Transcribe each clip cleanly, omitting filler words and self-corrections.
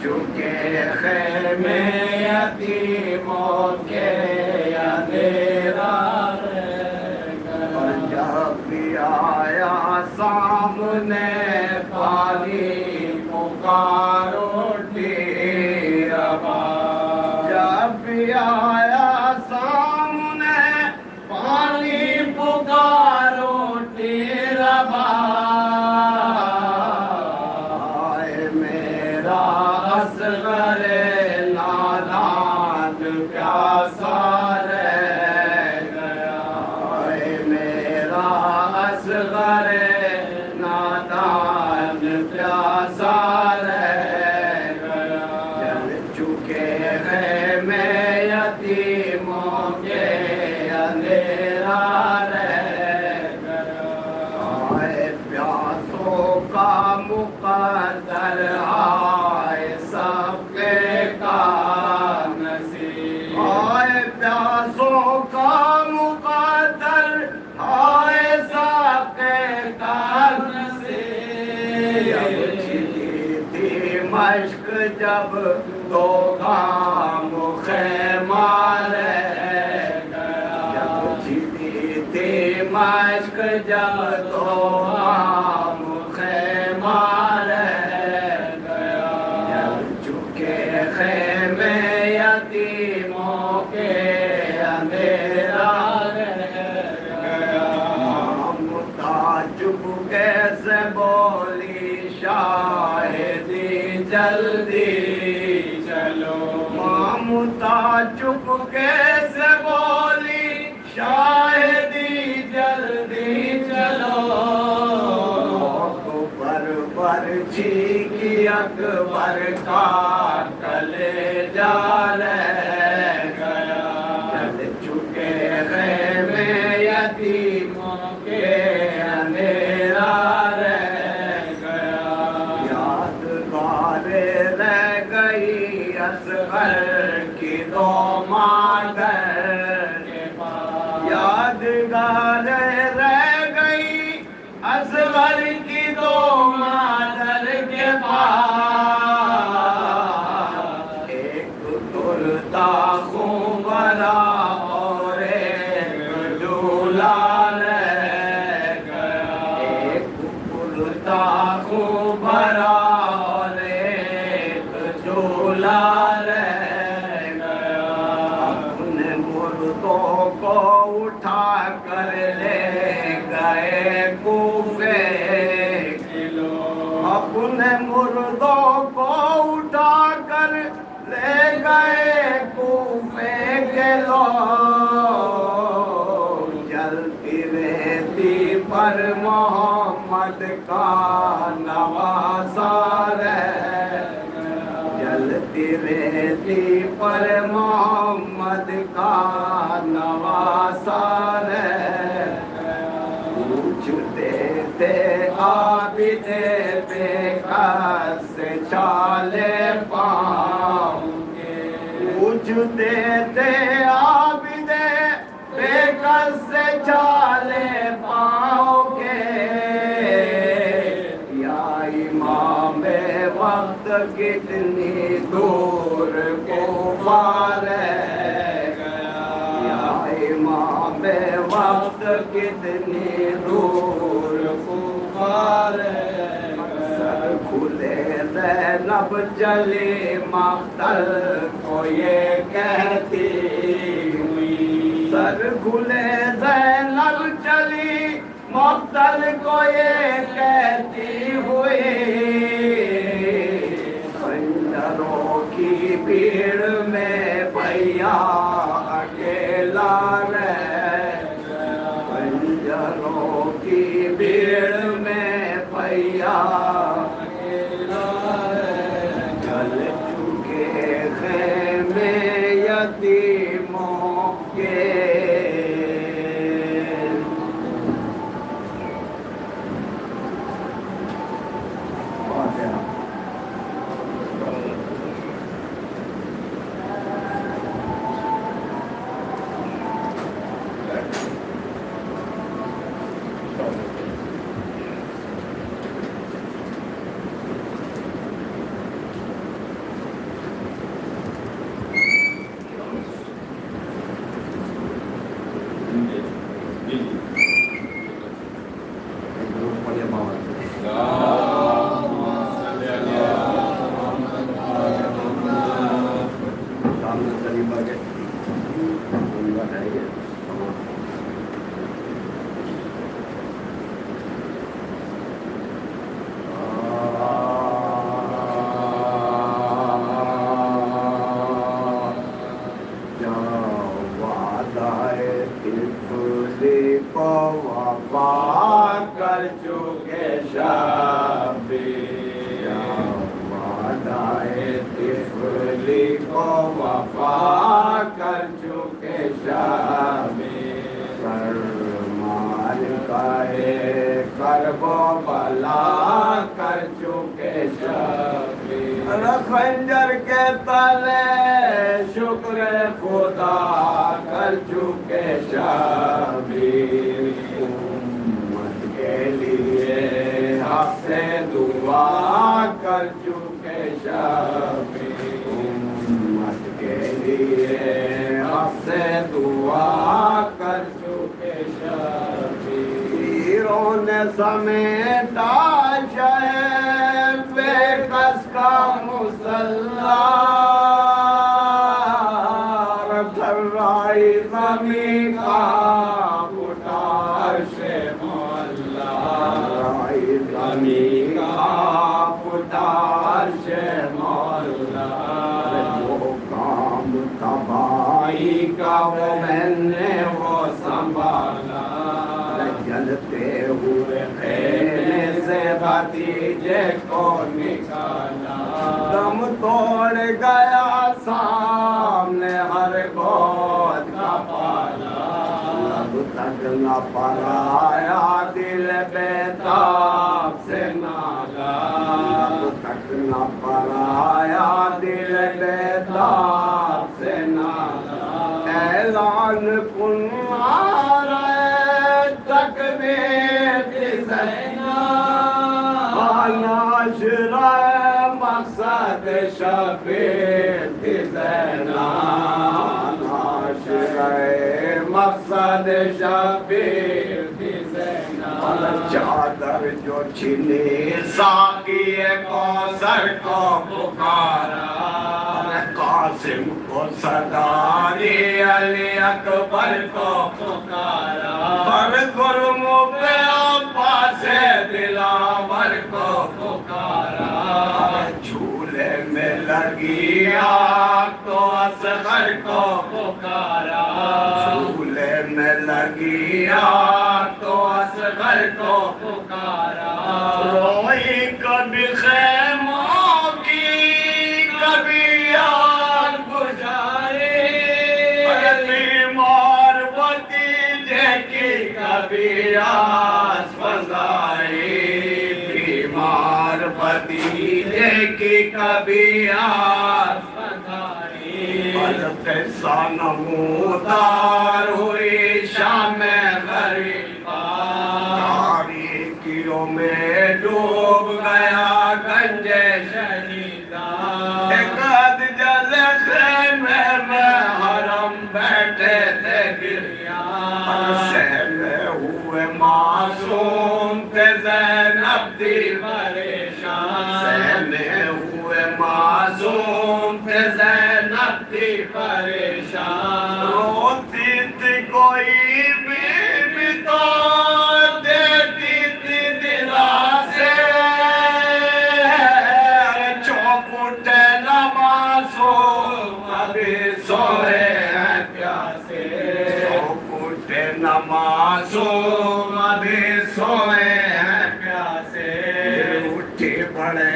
چکے خیمے یتیموں کے اندھیرا رہ گیا، جب بھی آیا سامنے پانی پکارو ربا، جب بھی آیا سامنے پانی پکارو ربا، آئے میرا اصغر نادان پیاسا رہ گیا، آئے میرا اصغر نادان پیاسا رہ گیا، جل چکے خیمے یتیموں کے اندھیرا رہ گیا، آئے پیاسوں کا مقدر، آئے سب کے کام نصیب، آئے پیاسوں کا مقدر، آئے سب کے کام نصیب، جب چھلی تھی مشق جب تو کام خیمہ رہ گیا، جب چھلی تھی مشق جب تو کام خیمہ رہ گیا، جل چکے خیمے یتیموں کے اندھیرا رہ گیا، ممتا چپ کیسے بولی شاہدی جلدی چلو، ممتا چپ کیسے بولی شاہدی جلدی چلو، اکبر برچھی کی اکبر کا کلیجہ رہ گیا، جل چکے خیمے یتیموں کے اندھیرا رہ گیا، یادگار رہ گئی اصغر کی دو مادر کے پاس، یادگار رہ گئی اصغر کی دو مادر کے پاس، ایک ترتا خون بھرا اور ایک جھولا رہ گیا، ایک ترتا خون بھرا اور ایک جھولا رہ گیا، اپنے مردوں کو اٹھا کر لے گئے کوفے کے لوگ، اپنے مردوں کو اٹھا کر لے گئے کوفے کے لوگ، جلتی رہتی پر محمد کا نواسا رہ گیا، جلتی رہتی پر محمد کا نواسا رہ گیا، پوچھتے تھے عابد بے کس سے چھالے پاؤں گے، پوچھتے تھے عابد بے کس سے چھالے پاؤں گے، یا امام وقت کتنی دور کوفہ رہ گیا، یا امام وقت کتنی دور کوفہ رہ گیا، سر کھلے زینب چلی مقتل کو یہ کہتی ہوئی، سر کھلے زینب چلی مقتل کو یہ کہتی ہوئی، خنجروں کی بھیڑ میں بھیا اکیلا رہ گیا، خنجروں کی بھیڑ میں بھیا اکیلا رہ گیا، چل چکے خیمے یتیموں کے مولی کو وفا کر چکے شامی سرمال کا کرب و بلا کر چکے شامی خنجر کے تلے شکر خدا کر چکے شامی امت کے لیے حق سے دعا کر چکے شامی امت کے لیے حق سے دعا کر چکے شامی تیروں نے سمیٹا شہر بے کس کا مسلح دھرائی زمین کا پٹار سے مولا زمین کا پٹار سے مولا جو کام تباہی کا وہ میں نے وہ سنبھالا جلتے ہوئے خیمے سے بھتیجے کو نکالا دم توڑ گیا سامنے ہر گود کا پالا اب تک نہ پرایا دل بیتاب سے نالا اب تک نہ پرایا دل بیتاب سے نالا اعلان کن تکبیر زینا ناشر مقصد شبیر زینا ناشر مقصد شبیر زینا چادر جو چھنی ساقی کوثر کو پکارا قاسم کو سرداری علی اکبر کو پکارا پر گرم پہ عباس دلاور کو پکارا جھولے میں لگی آگ تو اصغر کو پکارا جھولے میں لگی آگ تو اصغر کو پکارا روئی کبھی خیموں کی کبھی آگ بجھائے بیمار بھتیجے کی کبھی آس فضائی بیمار بھتیجے کی کبھی آس فضائی قصہ نمودار ہوئی شام غریبا تاریکیوں میں ڈوب گیا گنج شہیدہ قد جل خیمے میں حرم بیٹھے تھے گریاں سہمے ہوئے معصوم تھے زینب دی پریشان سہمے ہوئے معصوم تھے زینب دی پریشان روتی تھی کوئی بی تو دیتی تھی دلا سے چوپٹے نمازوں ابھی سوئے ہیں پیاسے چوپٹے نمازوں ابھی سوئے ہیں پیاسے اٹھی پڑے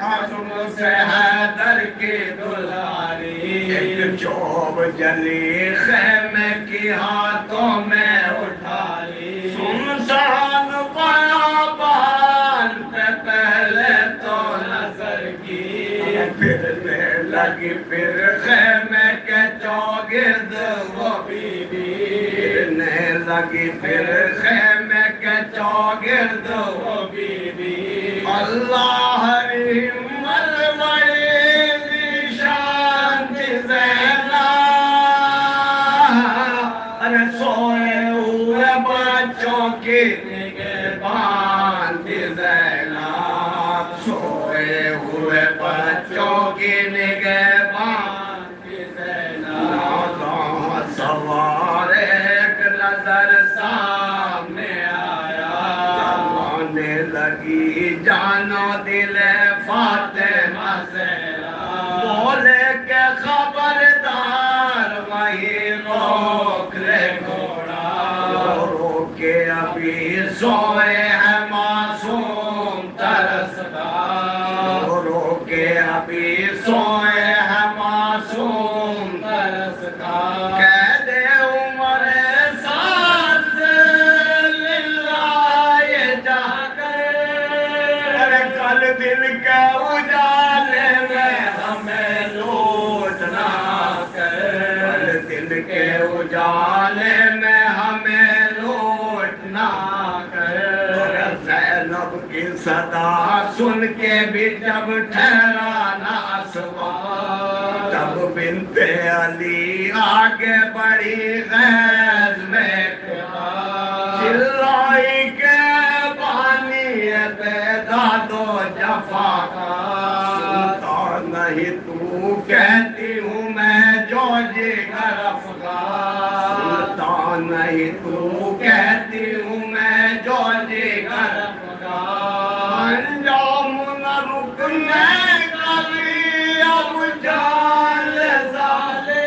عزم سے حیدر کی دلاری ایک چوب جلی خیمے کی ہاتھوں میں اٹھا لی سنسان بیابان پہ پہلے تو نظر کی پھرنے لگی پھر خیمے کے چوگرد وہ بی بی پھرنے لگی پھر خیمے کے چوگرد وہ بی بی اللہ ہمت بڑی شان زینا ارے سوئے ہوئے بچوں کی نگہبان زینا سوئے ہوئے بچوں کی نگہبان زینا سوار ایک نظر سامنے آیا جانے لگی جانو دل فاطمہ زہرا بولے کہ خبردار وہی روک لے گھوڑا رو کے ابھی سوئے ہیں معصوم ترسدار رو کے ابھی سوئے ہیں آگے بھی جب ٹھہرا نہ اسوار تب بنت علی آگے بڑھی غیظ میں چلائی کے بانی بیداد و جفا سنتا نہیں تو کہتی ہوں میں جو جگر افغان سنتا نہیں تو کہتی ہوں میں جو جگر افغان انجام نہ رکنے کبھی اب جان زالے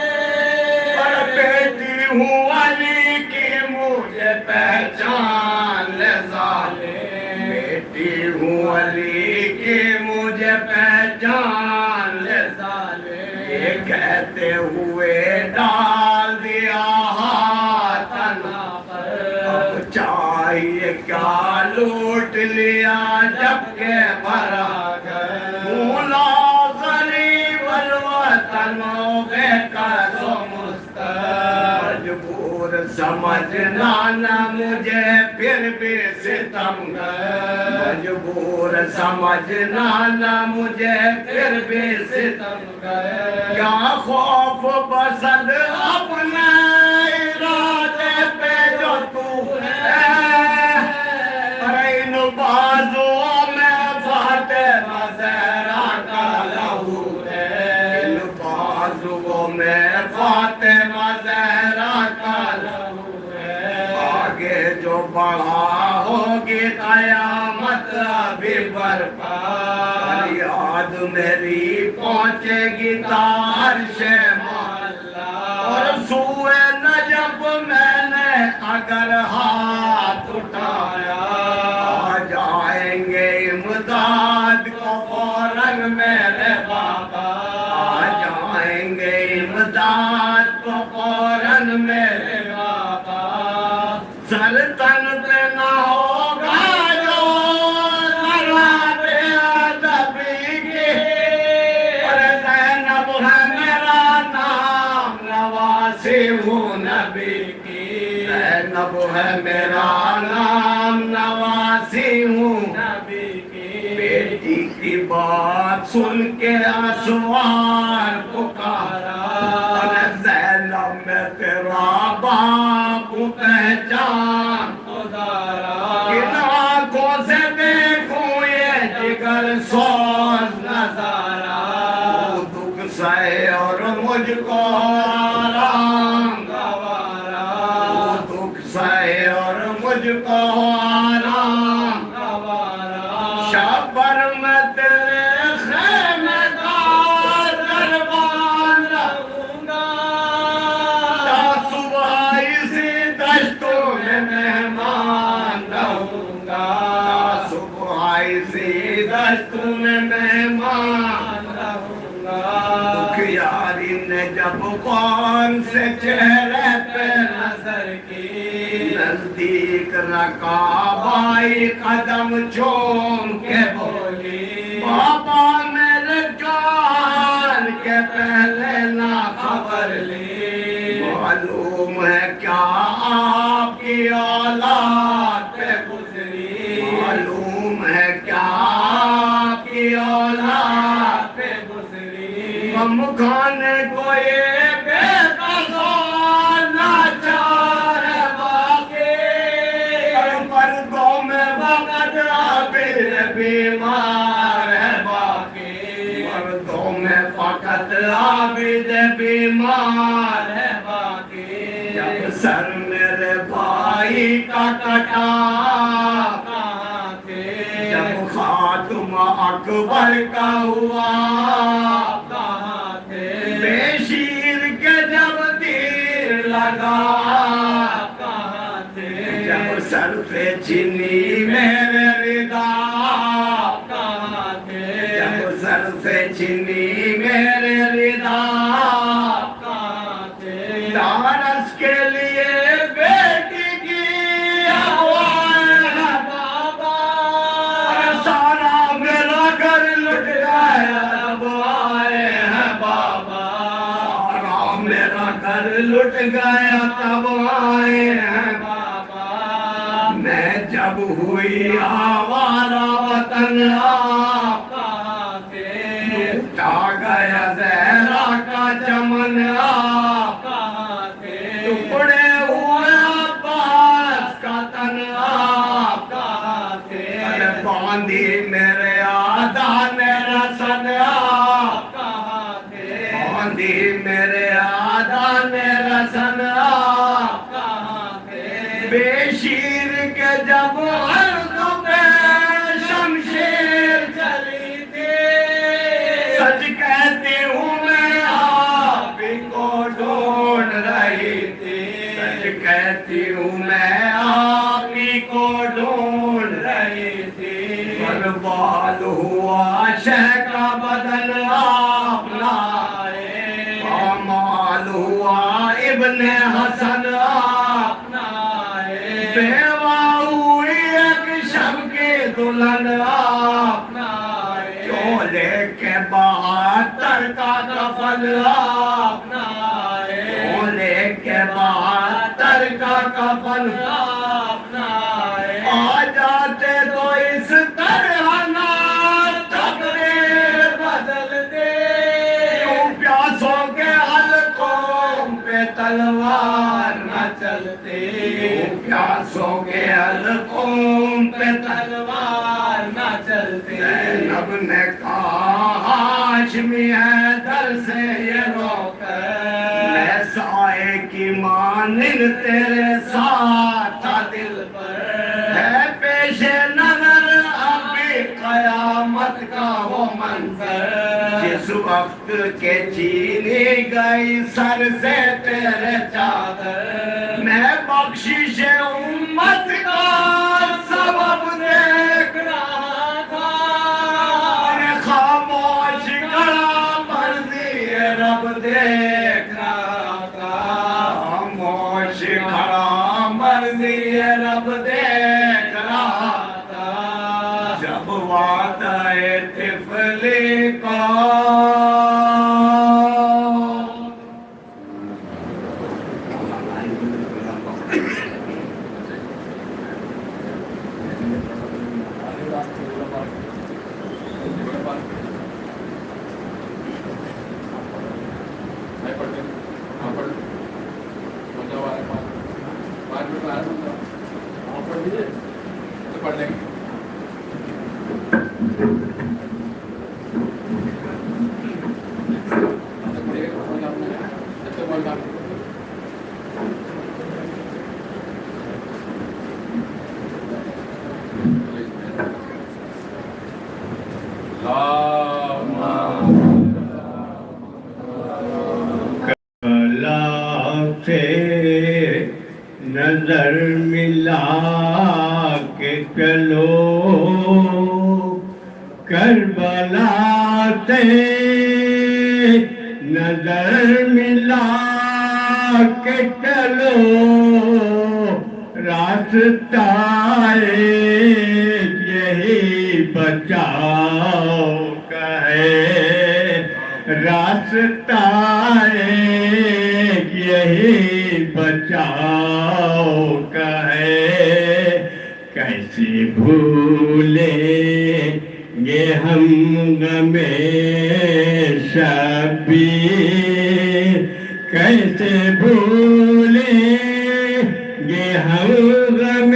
پر بیٹی ہوں علی کی مجھے پہچان زالے بیٹی ہوں علی کی مجھے پہچان زالے یہ کہتے ہوئے ڈال دیا ہاتھ اب چاہیے کیا لوٹ لیا جب کہ بھرا گئے مولا غریب الوطن بے قص و مجبور سمجھنا نہ مجھے پھر بھی ستم گئے مجبور سمجھنا نہ مجھے پھر بھی ستم گئے کیا خوف بسد اپنے ارادے پہ جو تو ہے ان بازوں میں فاطمہ زہرا کا لہو ہے ان بازوں میں فاطمہ زہرا کا لہو ہے آگے جو بڑھا ہوگی قیامت ابھی برپا یاد میری پہنچے گی تا عرش مولا اور سوئے نجف میں نے اگر ہاتھ اٹھایا آ جائیں گے امداد کو فوراً میرے بابا آ جائیں گے امداد کو فوراً میرے بابا سلطن پہ نہ ہوگا جو ذرات ادبی کی اور زینب ہے میرا نام نواسی ہوں نبی کی زینب ہے میرا نام نواسی ہوں نبی کی بیٹی کی بات سن کے اسوار پکارا زینب میں تیرا باپ پہچان خدارا کن آنکھوں سے دیکھوں یہ جگر سوز نظارہ وہ دکھ سہے اور مجھ کو آرام گوارا وہ دکھ سہے اور مجھ کو آرام گوارا شبر میں تیرے خیمے کا دربان رہوں گا تا صبح اسی دشتوں میں مہمان رہوں گا تا صبح اسی دشتوں میں مہمان رہوں گا دکھ یاری نے جب کون سے چہرے پہ نظر کی نزدیک رکھا بھائی قدم چوم کے بولی بابا میرے جان کے پہلے نہ خبر لی معلوم ہے کیا آپ کی اولاد پہ گزری معلوم ہے کیا آپ کی اولاد پہ گزری غم کھانے کو یہ بے قصور لاچار ہے باقی پردوں میں وقت عابد بیمار ہے باقی پردوں میں فقط عابد بیمار ہے باقی جب سر میرے بھائی کا کٹا کہاں تھے جب خاتم اکبر کا ہوا کہاں تھے بے شیر کے جب تیر لگا کہاں تھے جب سر پہ چینی میرے ردا کہاں تھے جب سر سے چینی میرے ردا کہاں تھے دارس کے لیے بیٹی کی اغوائے ہے بابا سارا میرا گھر لٹ گیا اب آئے ہیں بابا سارا میرا گھر لٹ گیا تب آئے ہیں بابا میں جب ہوئی آوارہ وطن آپ گیا زہرا کا چمن آپ کہاں تھے ٹکڑے ہوئے عباس کا تن آپ کہاں تھے باندھی میرے آدھان رسن آپ کہاں تھے باندھی میرے آدھان رسن آپ کہاں تھے بے شیر کے جب عرض پہ شمشیر چلی تھی سچ کہتی ہوں میں آپ ہی کو ڈھونڈ رہی تھی سچ کہتی ہوں میں آپ ہی کو ڈھونڈ رہی تھی برباد ہوا شہ کا بدن آپ لائے پامال ہوا ابن حسن آپ نائے بیوہ ہوئی ایک شب کی دلہن آپ نائے چولے کے 72 کا کفن آپ نائے چولے کے 72 کا کفن آپ نائے آ جاتے تو اس طرح نہ تقدیر بدل دے یوں پیاسوں کے حلقوں پہ تلوار نہ چلتے یوں پیاسوں کے حلقوں پہ تلوار نہ چلتے زینب نے کہا ہاشمی ہے در سے یہ رو میں سائے کی مانند تیرے ساتھ تھا دل پر ہے پیش نظر ابھی قیامت کا وہ منظر جس وقت کے چینی گئی سر سے تیرے چادر میں بخشش امت کا سبب دیکھ رہا تھا خاموش کھڑا مرضی رب دیکھ رہا تھا خاموش کھڑا مرضی رب دیکھ رہا تھا جب وعدہ طفلی کا پڑھ لیں گے نظر ملا کے چلو کربلا سے نظر ملا کے چلو راستہ یہی بچاؤ کا ہے راستہ یہی بچاؤ کا ہے کیسے بھولے یہ ہم غم شبیر کیسے بھولے یہ ہم غم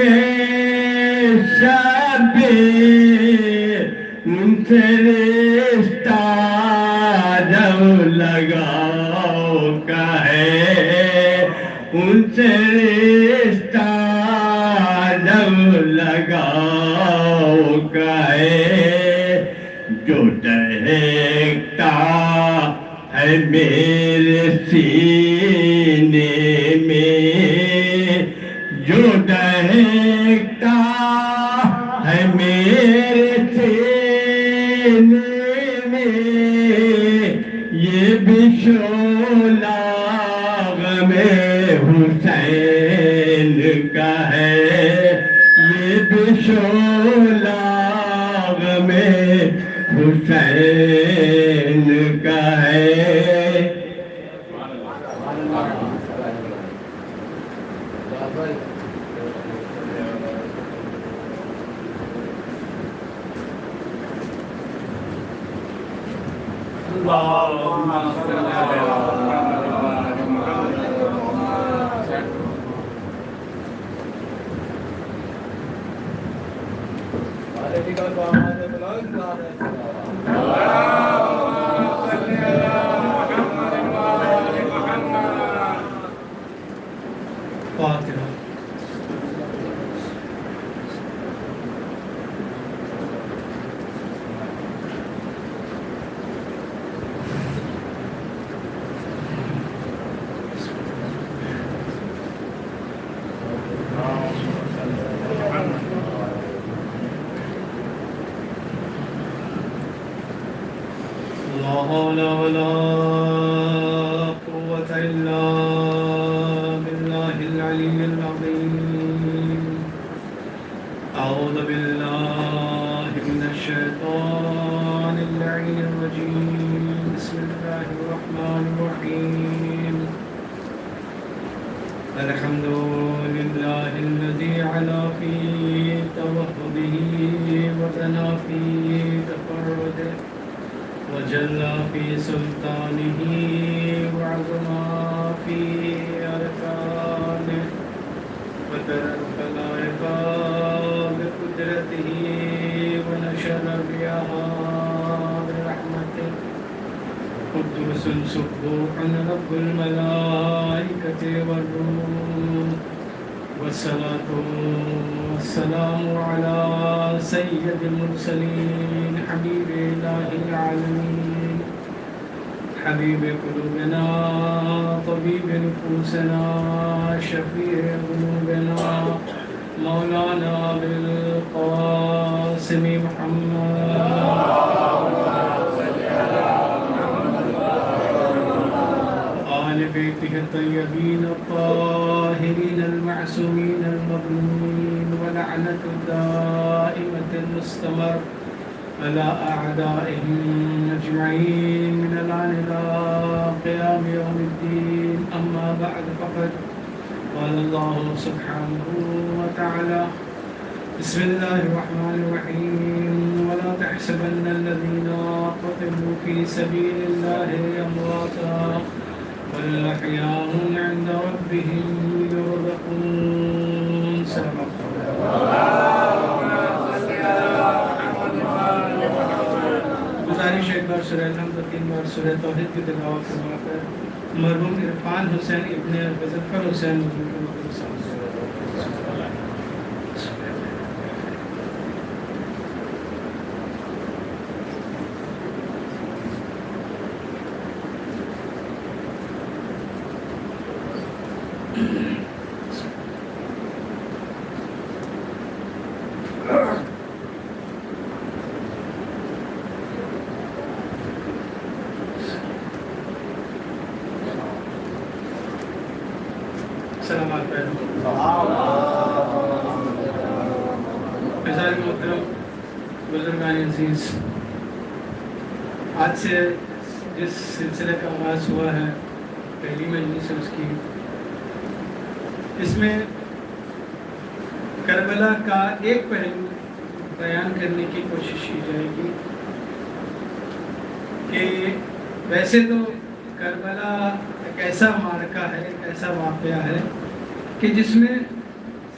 شبیر ان سے رشتہ جو لگاؤ کا ہے ان سے رشتہ جو لگاؤ کا ہے جو دہکتا ہے میرے سینے میں جو دہکتا ہے میرے سینے میں یہ بھی شعلہ غم حسین کا ہے یہ بھی شعلہ غم حسین کا ہے اللهم صل على محمد وعلى آل محمد. فاتحة. لا حول ولا قوة إلا بالله العلي العظيم. أعوذ بالله من الشيطان اللعين الرجيم. بسم الله الرحمن الرحيم. الحمد لله الذي علا في توحده وثنى في تفرده وجلى في سلطانه وعظما في أركانه وترى الخلائق بقدرته ونشر الرياح برحمته. قدوس سبوح رب الملائكة والروح. والصلاة والسلام على سيد المرسلين حبيب إله العالمين حبيب قلوبنا طبيب نفوسنا شفيع ذنوبنا مولانا بالقاسم محمد آل بيته الطيبين الطاهرين المعصومين المظلومين ولعنة الدائمة المستمر على أعدائهم أجمعين من الآن إلى قيام يوم الدين. أما بعد فقد قال الله سبحانه وتعالى بسم الله الرحمن الرحيم ولا تحسبن الذين قتلوا في سبيل الله أمواتا بل أحياء عند ربهم يرزقون. سلام گزارش ایک بار سورہ الحمد 3 بار سورہ توحید کی تلاوت فرما کر مرحوم عرفان حسین ابن مظفر حسین سلامات پہلو فضائل محترم بزرگان عزیز، آج سے جس سلسلے کا آغاز ہوا ہے پہلی مجلس ہے اس کی، اس میں کربلا کا ایک پہلو بیان کرنے کی کوشش کی جائے گی کہ ویسے تو کربلا ایک ایسا معرکہ ہے، ایک ایسا واقعہ ہے کہ جس میں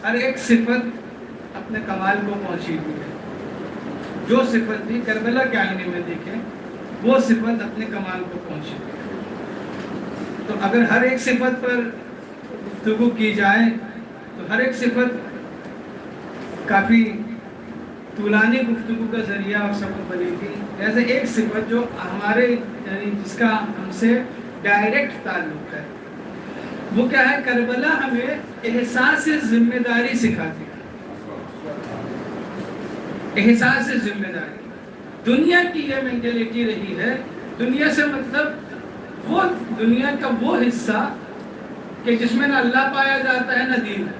ہر ایک صفت اپنے کمال کو پہنچی ہوئی ہے. جو صفت بھی کربلا کے آئینے میں دیکھیں وہ صفت اپنے کمال کو پہنچی ہوئی ہے. تو اگر ہر ایک صفت پر گفتگو کی جائے تو ہر ایک صفت کافی طولانی گفتگو کا ذریعہ اور سبب بنے گی. ایسے ایک صفت جو ہمارے یعنی جس کا ہم سے ڈائریکٹ تعلق ہے وہ کیا ہے؟ کربلا ہمیں احساس ذمہ داری سکھاتی ہے. احساس ذمہ داری دنیا کی یہ مینٹلٹی رہی ہے. دنیا سے مطلب وہ دنیا کا وہ حصہ کہ جس میں نہ اللہ پایا جاتا ہے نہ دین ہے.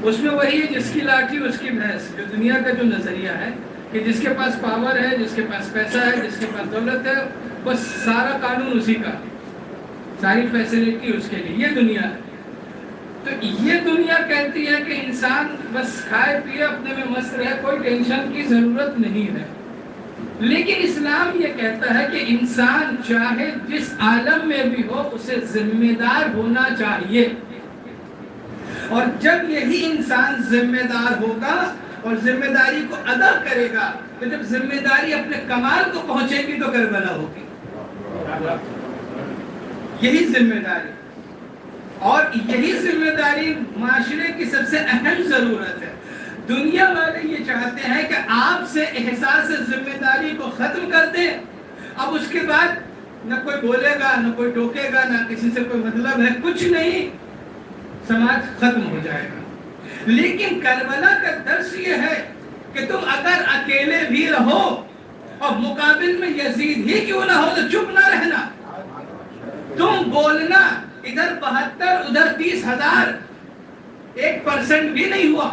اس میں وہی ہے جس کی لاٹھی اس کی بھینس. جو دنیا کا جو نظریہ ہے کہ جس کے پاس پاور ہے، جس کے پاس پیسہ ہے، جس کے پاس دولت ہے، بس سارا قانون اسی کا، ساری فیسلٹی اس کے لیے. یہ دنیا ہے. تو یہ دنیا کہتی ہے کہ انسان بس کھائے پیے اپنے میں مست رہے، کوئی ٹینشن کی ضرورت نہیں ہے. لیکن اسلام یہ کہتا ہے کہ انسان چاہے جس عالم میں بھی ہو اسے ذمہ دار ہونا چاہیے، اور جب یہی انسان ذمہ دار ہوگا اور ذمہ داری کو ادا کرے گا تو جب ذمہ داری اپنے کمال کو پہنچے گی تو کربلا ہوگی. یہی ذمہ داری، اور یہی ذمہ داری معاشرے کی سب سے اہم ضرورت ہے. دنیا والے یہ چاہتے ہیں کہ آپ سے احساس ذمہ داری کو ختم کر دیں، اب اس کے بعد نہ کوئی بولے گا، نہ کوئی ٹوکے گا، نہ کسی سے کوئی مطلب ہے، کچھ نہیں، سماج ختم ہو جائے گا. لیکن کربلا کا درس یہ ہے کہ تم اگر اکیلے بھی رہو اور مقابل میں یزید ہی کیوں نہ ہو تو چپ نہ رہنا، تم بولنا. ادھر 72 ادھر 30,000، 1% بھی نہیں ہوا.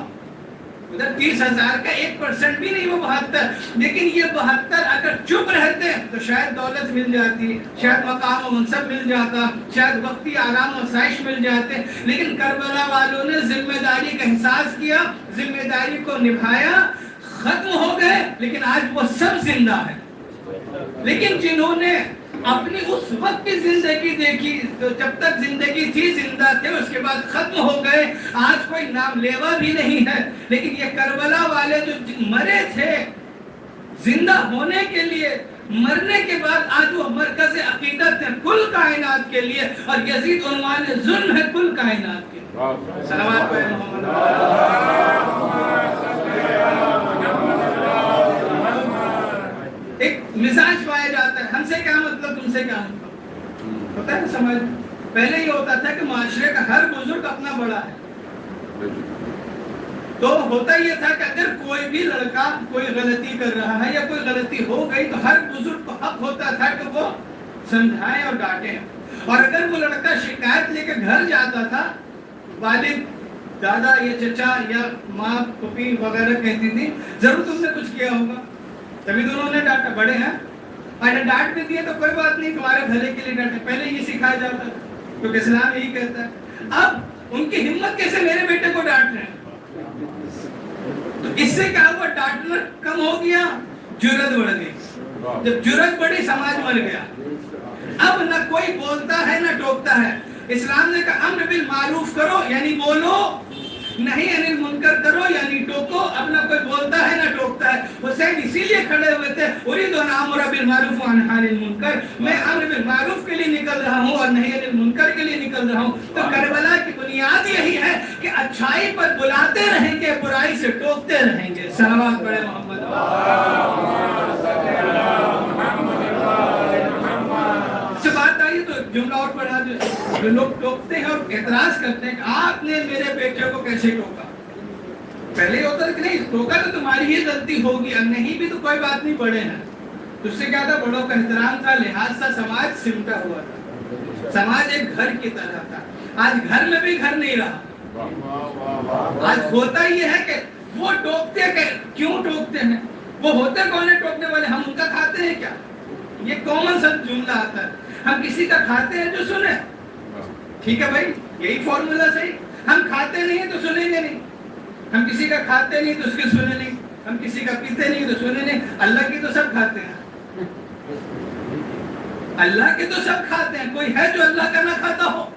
ادھر 30,000 کا 1% بھی نہیں ہوا 72. لیکن یہ 72 اگر چپ رہتے تو شاید دولت مل جاتی، شاید مقام و منصب مل جاتا، شاید وقتی آرام و آسائش مل جاتے. لیکن کربلا والوں نے ذمہ داری کا احساس کیا، ذمہ داری کو نبھایا، ختم ہو گئے. لیکن آج وہ سب زندہ ہیں. لیکن جنہوں نے اپنی اس وقت کی زندگی دیکھی تو جب تک زندگی تھی زندہ تھے، اس کے بعد ختم ہو گئے، آج کوئی نام لیوا بھی نہیں ہے. لیکن یہ کربلا والے جو مرے تھے زندہ ہونے کے لیے، مرنے کے بعد آج وہ مرکز عقیدت ہے کل کائنات کے لیے، اور یزید عنوان ظلم ہے کل کائنات کے لیے. صلوات پڑھیں محمد. ایک مزاج پایا جاتا ہے، ہم سے کیا مطلب، تم سے کیا مطلب، ہوتا ہے سمجھ. پہلے یہ ہوتا تھا کہ معاشرے کا ہر بزرگ اپنا بڑا ہے، تو ہوتا یہ تھا کہ اگر کوئی بھی لڑکا کوئی غلطی کر رہا ہے یا کوئی غلطی ہو گئی تو ہر بزرگ کو حق ہوتا تھا کہ وہ سمجھائیں اور ڈانٹیں. اور اگر وہ لڑکا شکایت لے کے گھر جاتا تھا، والد، دادا یا چچا یا ماں پھوپھی وغیرہ کہتی تھی ضرور تم نے کچھ کیا ہوگا، تبھی تو انہوں نے ڈانٹا. بڑے ہیں اگر ڈانٹ بھی دیے تو کوئی بات نہیں، تمہارے بھلے کے لیے ڈانٹے. پہلے یہ سکھایا جاتا ہے کیونکہ اسلام یہی کہتا ہے. اب ان کی ہمت کیسے میرے بیٹے کو ڈانٹ رہے ہیں، تو اس سے کیا ہوا، ڈانٹنا کم ہو گیا، جرأت بڑھ گئی. جب جرأت بڑھی سماج مر گیا. اب نہ کوئی بولتا ہے نہ ٹوکتا ہے. اسلام نے کہا امر بالمعروف کرو یعنی بولو، نہیں انل منکر کرو یعنی ٹوکو. اب نہ کوئی بولتا ہے نہ ٹوکتا ہے. حسین اسی لیے کھڑے ہوئے تھے، اريد ان امر بالمعروف وانهى عن المنکر، میں امر بالمعروف کے لیے نکل رہا ہوں اور نہی عن المنکر کے لیے نکل رہا ہوں. تو کربلا کی بنیاد یہی ہے کہ اچھائی پر بلاتے رہیں گے، برائی سے ٹوکتے رہیں گے. صلوات پڑھیں محمد. سے بات آئی تو جملہ اور پڑھا جو لوگ ٹوکتے ہیں اور اعتراض کرتے ہیں کہ آپ نے میرے بیٹے کو کیسے ٹوکا. پہلے ہوتا تھا کہ نہیں ٹوکا تو تمہاری ہی غلطی ہوگی، اب نہیں بھی تو کوئی بات نہیں، بڑے ہیں. تو اس سے کیا تھا، بڑوں کا احترام تھا، لحاظ تھا، سماج سمٹا ہوا تھا. سماج ایک گھر کی طرح تھا. آج گھر میں بھی گھر نہیں رہا. آج ہوتا یہ ہے کہ وہ ٹوکتے کہ کیوں ٹوکتے ہیں، وہ ہوتے کون ہے ٹوکنے والے، ہم ان کا کھاتے ہیں کیا. یہ کامن سب جملہ آتا ہے، ہم کسی کا کھاتے ہیں جو سنے. ٹھیک ہے بھائی، یہی فارمولا صحیح. ہم کھاتے نہیں ہیں تو سنیں گے نہیں، ہم کسی کا کھاتے نہیں تو اس کے سنے نہیں، ہم کسی کا پیتے نہیں تو سنے نہیں. اللہ کی تو سب کھاتے ہیں، اللہ کے تو سب کھاتے ہیں. کوئی ہے جو اللہ کا نہ کھاتا ہو؟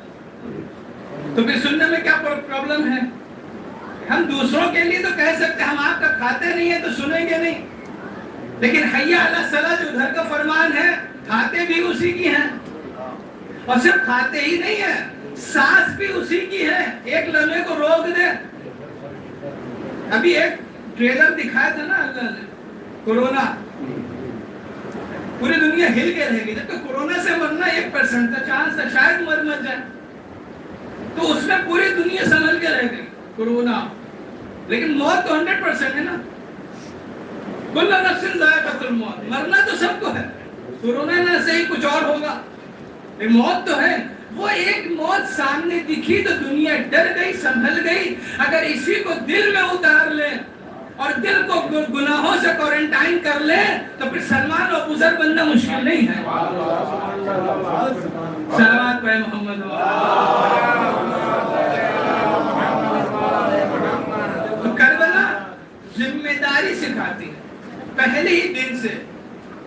تو پھر سننے میں کیا پرابلم ہے؟ ہم دوسروں کے لیے تو کہہ سکتے ہم آپ کا کھاتے نہیں ہیں تو سنیں گے نہیں. لیکن حی علی الصلاۃ جو ادھر کا فرمان ہے، کھاتے بھی اسی کی ہیں، اور صرف کھاتے ہی نہیں ہے، سانس بھی اسی کی ہے. ایک لمحے کو روک دے. ابھی ایک ٹریلر دکھایا تھا نا اللہ نے، کورونا، پوری دنیا ہل کے رہ گئی. جبکہ کورونا سے مرنا 1% تھا، چانس تھا شاید مر جائے، تو اس میں پوری دنیا سنبھل کے رہ گئی کورونا. لیکن موت تو 100% ہے نا. کل نفس ذائقۃ الموت، مرنا تو سب کو ہے. کورونا نہ صحیح کچھ اور ہوگا، موت تو ہے. وہ ایک موت سامنے دکھی تو دنیا ڈر گئی، سنبھل گئی. اگر اسی کو دل میں اتار لے اور دل کو گناہوں سے کوارنٹائن کر لے تو پھر سلمان اور ابوذر بننا مشکل نہیں ہے. صلوات پڑھیں محمد. تو کربلا ذمہ داری سکھاتی ہے پہلے ہی دن سے.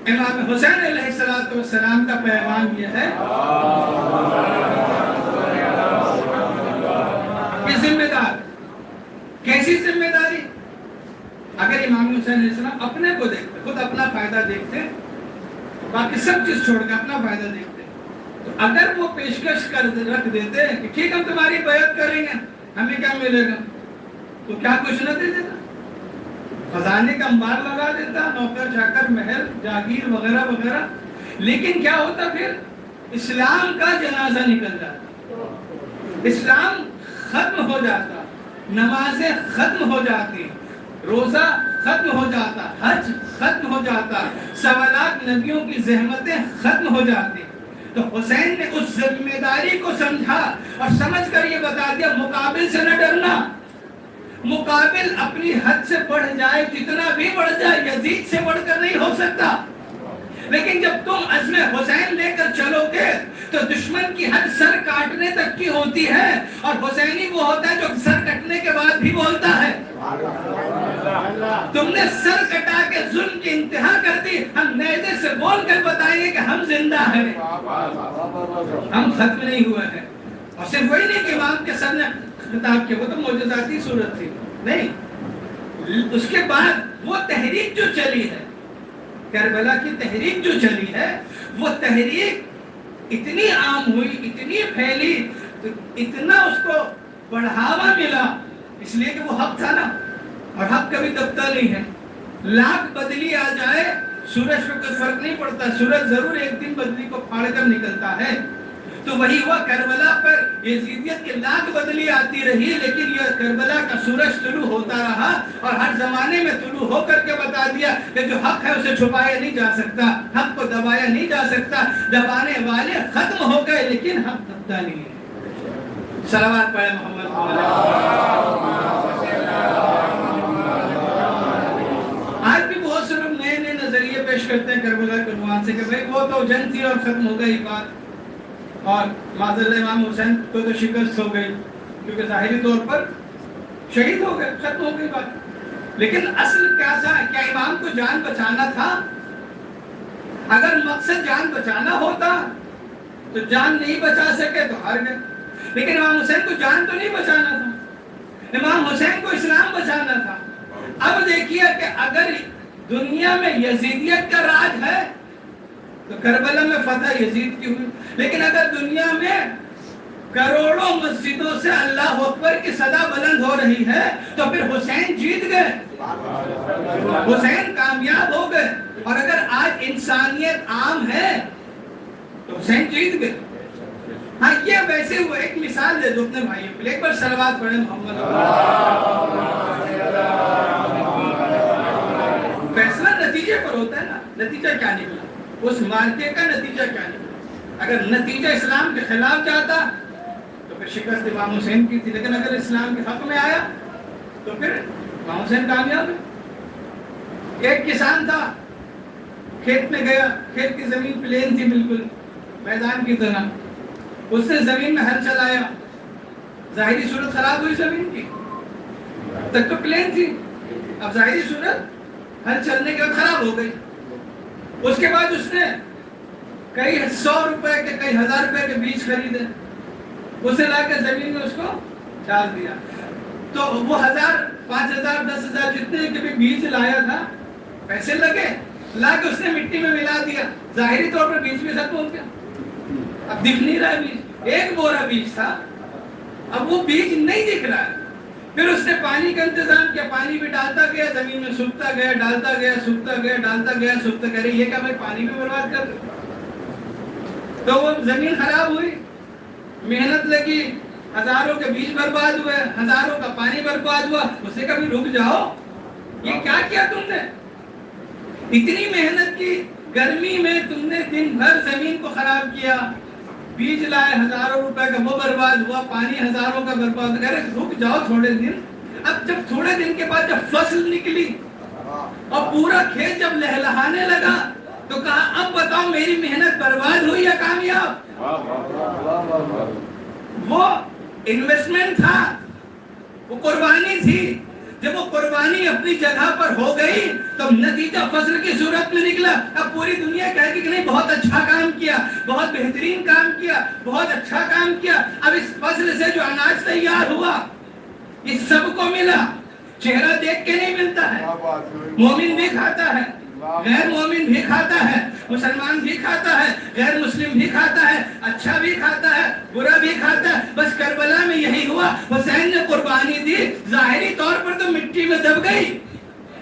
امام حسین علیہ السلام کا پیغام یہ ہے کہ ذمہ دار. کیسی ذمہ داری؟ اگر امام حسین علیہ السلام اپنے کو دیکھتے، خود اپنا فائدہ دیکھتے، باقی سب چیز چھوڑ کے اپنا فائدہ دیکھتے، تو اگر وہ پیشکش کر رکھ دیتے کہ ٹھیک ہم تمہاری بیعت کریں گے، ہمیں کیا ملے گا، تو کیا کچھ نہ دے دیتا؟ خزانے کا انبار لگا دیتا، نوکر چاکر محل جاگیر وغیرہ وغیرہ. لیکن کیا ہوتا پھر؟ اسلام کا جنازہ نکل جاتا، اسلام ختم ہو جاتا، نمازیں ختم ہو جاتی، روزہ ختم ہو جاتا، حج ختم ہو جاتا، سوالات نبیوں کی زحمتیں ختم ہو جاتی. تو حسین نے اس ذمہ داری کو سمجھا اور سمجھ کر یہ بتا دیا مقابل سے نہ ڈرنا. مقابل اپنی حد سے بڑھ جائے، جتنا بھی بڑھ جائے، یزید سے بڑھ کر نہیں ہو سکتا. لیکن جب تم عزم حسین لے کر چلو گے تو دشمن کی حد سر کاٹنے تک کی ہوتی ہے، اور حسینی وہ ہوتا ہے جو سر کٹنے کے بعد بھی بولتا ہے. تم نے سر کٹا کے ظلم کی انتہا کر دی، ہم نیزے سے بول کر بتائیں گے کہ ہم زندہ ہیں، ہم ختم نہیں ہوئے ہیں. اور صرف وہی نہیں کہ امام کے سر نے خطاب کیا، وہ تو معجزاتی صورت تھی نہیں. اس کے بعد وہ تحریک جو چلی ہے، کربلا کی تحریک جو چلی ہے، وہ تحریک اتنی عام ہوئی، اتنی پھیلی، اتنا اس کو بڑھاوا ملا، اس لیے کہ وہ حق تھا نا، اور حق کبھی دبتا نہیں ہے. لاکھ بدلی آ جائے سورج کو کوئی فرق نہیں پڑتا، سورج ضرور ایک دن بدلی کو پھاڑ کر نکلتا ہے. تو وہی ہوا کربلا پر، یزیدیت کے لاکھ بدلی آتی رہی، لیکن یہ کربلا کا سورج طلوع ہوتا رہا، اور ہر زمانے میں طلوع ہو کر کے بتا دیا کہ جو حق ہے اسے چھپایا نہیں جا سکتا، حق کو دبایا نہیں جا سکتا. دبانے والے ختم ہو گئے لیکن حق دبتا نہیں ہے. صلوات پڑھے محمد. آج بھی بہت سے لوگ نئے نئے نظریے پیش کرتے ہیں کربلا کے عنوان سے کہ بھئی وہ تو جنگ تھی اور ختم ہو گئی بات، اور معذرت امام حسین کو تو شکست ہو گئی کیونکہ ظاہری طور پر شہید ہو گئے، ختم ہو گئی بات. لیکن اصل کیا تھا؟ کیا امام کو جان بچانا تھا؟ اگر مقصد جان بچانا ہوتا تو جان نہیں بچا سکے تو ہار گئے. لیکن امام حسین کو جان تو نہیں بچانا تھا، امام حسین کو اسلام بچانا تھا. اب دیکھیے کہ اگر دنیا میں یزیدیت کا راج ہے تو کربلا میں فتح یزید کی ہوئی، لیکن اگر دنیا میں کروڑوں مسجدوں سے اللہ اکبر کی صدا بلند ہو رہی ہے تو پھر حسین جیت گئے، حسین کامیاب ہو گئے. اور اگر آج انسانیت عام ہے تو حسین جیت گئے. ہاں یہ ویسے وہ ایک مثال دے دو اپنے بھائیوں کے لیے، ایک بار صلوات پڑھیں محمد. فیصلہ نتیجے پر ہوتا ہے نا، نتیجہ کیا نکلا، اس مارکے کا نتیجہ کیا نکلا. اگر نتیجہ اسلام کے خلاف جاتا تو پھر شکست امام حسین کی تھی، لیکن اگر اسلام کے حق میں آیا تو پھر امام حسین کامیاب ہے. ایک کسان تھا، کھیت میں گیا، کھیت کی زمین پلین تھی بالکل میدان کی طرح، اس نے زمین میں ہل چلایا، ظاہری صورت خراب ہوئی زمین کی، تک تو پلین تھی، اب ظاہری صورت ہل چلنے کے بعد خراب ہو گئی. اس کے بعد اس نے کئی 100 روپے کے کئی 1000 روپے کے بیج خریدے، اسے لا کے زمین میں اس کو ڈال دیا. تو وہ 1000 5000 10000 جتنے کے بھی بیج لایا تھا، پیسے لگے، لا کے اس نے مٹی میں ملا دیا، ظاہری طور پر بیج بھی ختم ہو گیا، اب دکھ نہیں رہا بیج. ایک بورا بیج تھا، اب وہ بیج نہیں دکھ رہا ہے. پھر اس نے پانی کا انتظام کیا، پانی بھی ڈالتا گیا، زمین میں سوکھتا گیا، ڈالتا گیا، سوکھتا گیا، ڈالتا گیا، سوکھتا گیا. یہ کیا بھائی پانی بھی برباد کر دے؟ تو وہ زمین خراب ہوئی، محنت لگی، ہزاروں کے بیج برباد ہوئے، ہزاروں کا پانی برباد ہوا. اسے کبھی رک جاؤ، یہ کیا تم نے؟ اتنی محنت کی، گرمی میں تم نے دن بھر زمین کو خراب کیا، بیج لائے ہزاروں روپے کا، وہ برباد ہوا، پانی ہزاروں کا برباد. رک جاؤ تھوڑے دن. اب جب تھوڑے دن کے بعد جب فصل نکلی اور پورا کھیت جب لہلہانے لگا تو کہا اب بتاؤ میری محنت برباد ہوئی یا کامیاب؟ وہ انویسٹمنٹ تھا، وہ قربانی تھی. جب وہ قربانی اپنی جگہ پر ہو گئی تو نتیجہ فضل کی صورت میں نکلا. اب پوری دنیا کہے گی کہ نہیں بہت اچھا کام کیا, بہت بہترین کام کیا, بہت اچھا کام کیا. اب اس فضل سے جو اناج تیار ہوا یہ سب کو ملا, چہرہ دیکھ کے نہیں ملتا ہے. مومن بھی کھاتا ہے, غیر مومن بھی کھاتا ہے, مسلمان بھی کھاتا ہے, غیر مسلم بھی کھاتا ہے, اچھا بھی کھاتا ہے, برا بھی کھاتا ہے. بس کربلا میں یہی ہوا, حسین نے قربانی دی, ظاہری طور پر تو مٹی میں دب گئی,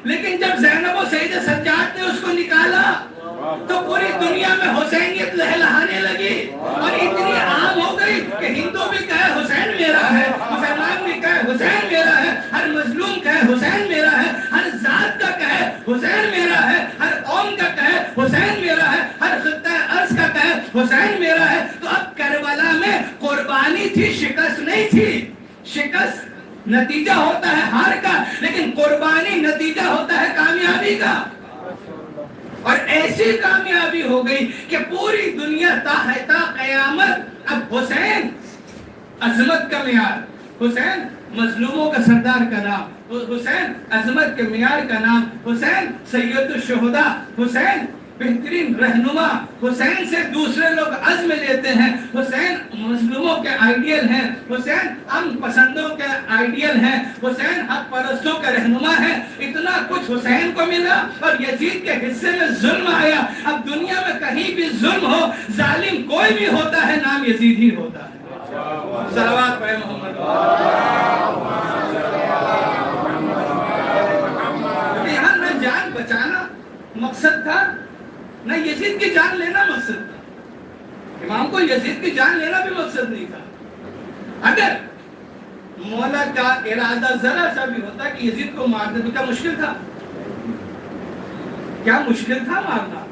لیکن جب زینب و سید سجاد نے اس کو نکالا تو پوری دنیا میں حسینیت لہلہانے لگی اور اتنی عام ہو گئی کہ ہندو بھی کہے حسین میرا ہے, مسلمان بھی کہے حسین میرا ہے, ہر مظلوم کہے حسین میرا ہے, ہر ذات کا کہے حسین میرا ہے, ہر قوم کا کہے حسین میرا ہے, ہر خطہ ارض کا کہے حسین میرا ہے. تو اب کربلا میں قربانی تھی, شکست نہیں تھی. شکست نتیجہ ہوتا ہے ہار کا, لیکن قربانی نتیجہ ہوتا ہے کامیابی کا. اور ایسی کامیابی ہو گئی کہ پوری دنیا تا قیامت اب حسین عظمت کا معیار, حسین مظلوموں کا سردار کا نام, حسین عظمت کے معیار کا نام, حسین سید الشہداء, حسین بہترین رہنما, حسین سے دوسرے لوگ عزم لیتے ہیں, حسین مظلوموں کے آئیڈیل ہیں, حسین امن پسندوں کے آئیڈیل ہیں, حسین حق پرستوں کا رہنما ہے. اتنا کچھ حسین کو ملا اور یزید کے حصے میں ظلم آیا. اب دنیا میں کہیں بھی ظلم ہو, ظالم کوئی بھی ہوتا ہے, نام یزید ہی ہوتا ہے. صلوات پڑھیں محمد. یہاں نہ جان بچانا مقصد تھا, نہ یزید کی جان لینا مقصد تھا. امام کو یزید کی جان لینا بھی مقصد نہیں تھا. اگر مولا کا ارادہ ذرا سا بھی ہوتا کہ یزید کو مار دے تو کیا مشکل تھا؟ کیا مشکل تھا مارنا؟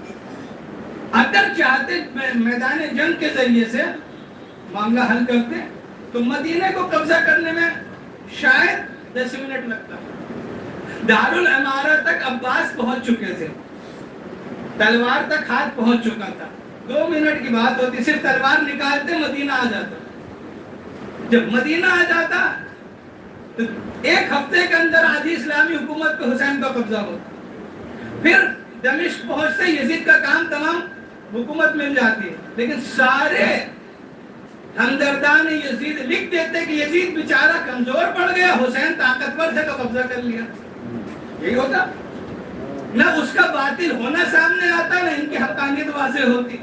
اگر چاہتے میدان جنگ کے ذریعے سے معاملہ حل کرتے تو مدینے کو قبضہ کرنے میں شاید 10 منٹ لگتا. دارالعمارہ تک عباس پہنچ چکے تھے, تلوار تک ہاتھ پہنچ چکا تھا, 2 منٹ کی بات ہوتی, صرف تلوار نکالتے مدینہ آ جاتا. جب مدینہ آ جاتا تو 1 ہفتے کے اندر آدھی اسلامی حکومت پہ حسین کا قبضہ ہوتا. پھر دمشق پہنچتے یزید کا کام تمام, حکومت مل جاتی ہے. لیکن سارے ہمدردان یزید لکھ دیتے کہ یزید بیچارہ کمزور پڑ گیا, حسین طاقتور سے تو قبضہ کر لیا. یہی ہوتا. نہ اس کا باطل ہونا سامنے آتا, نہ ان کی حقانیت واضح ہوتی.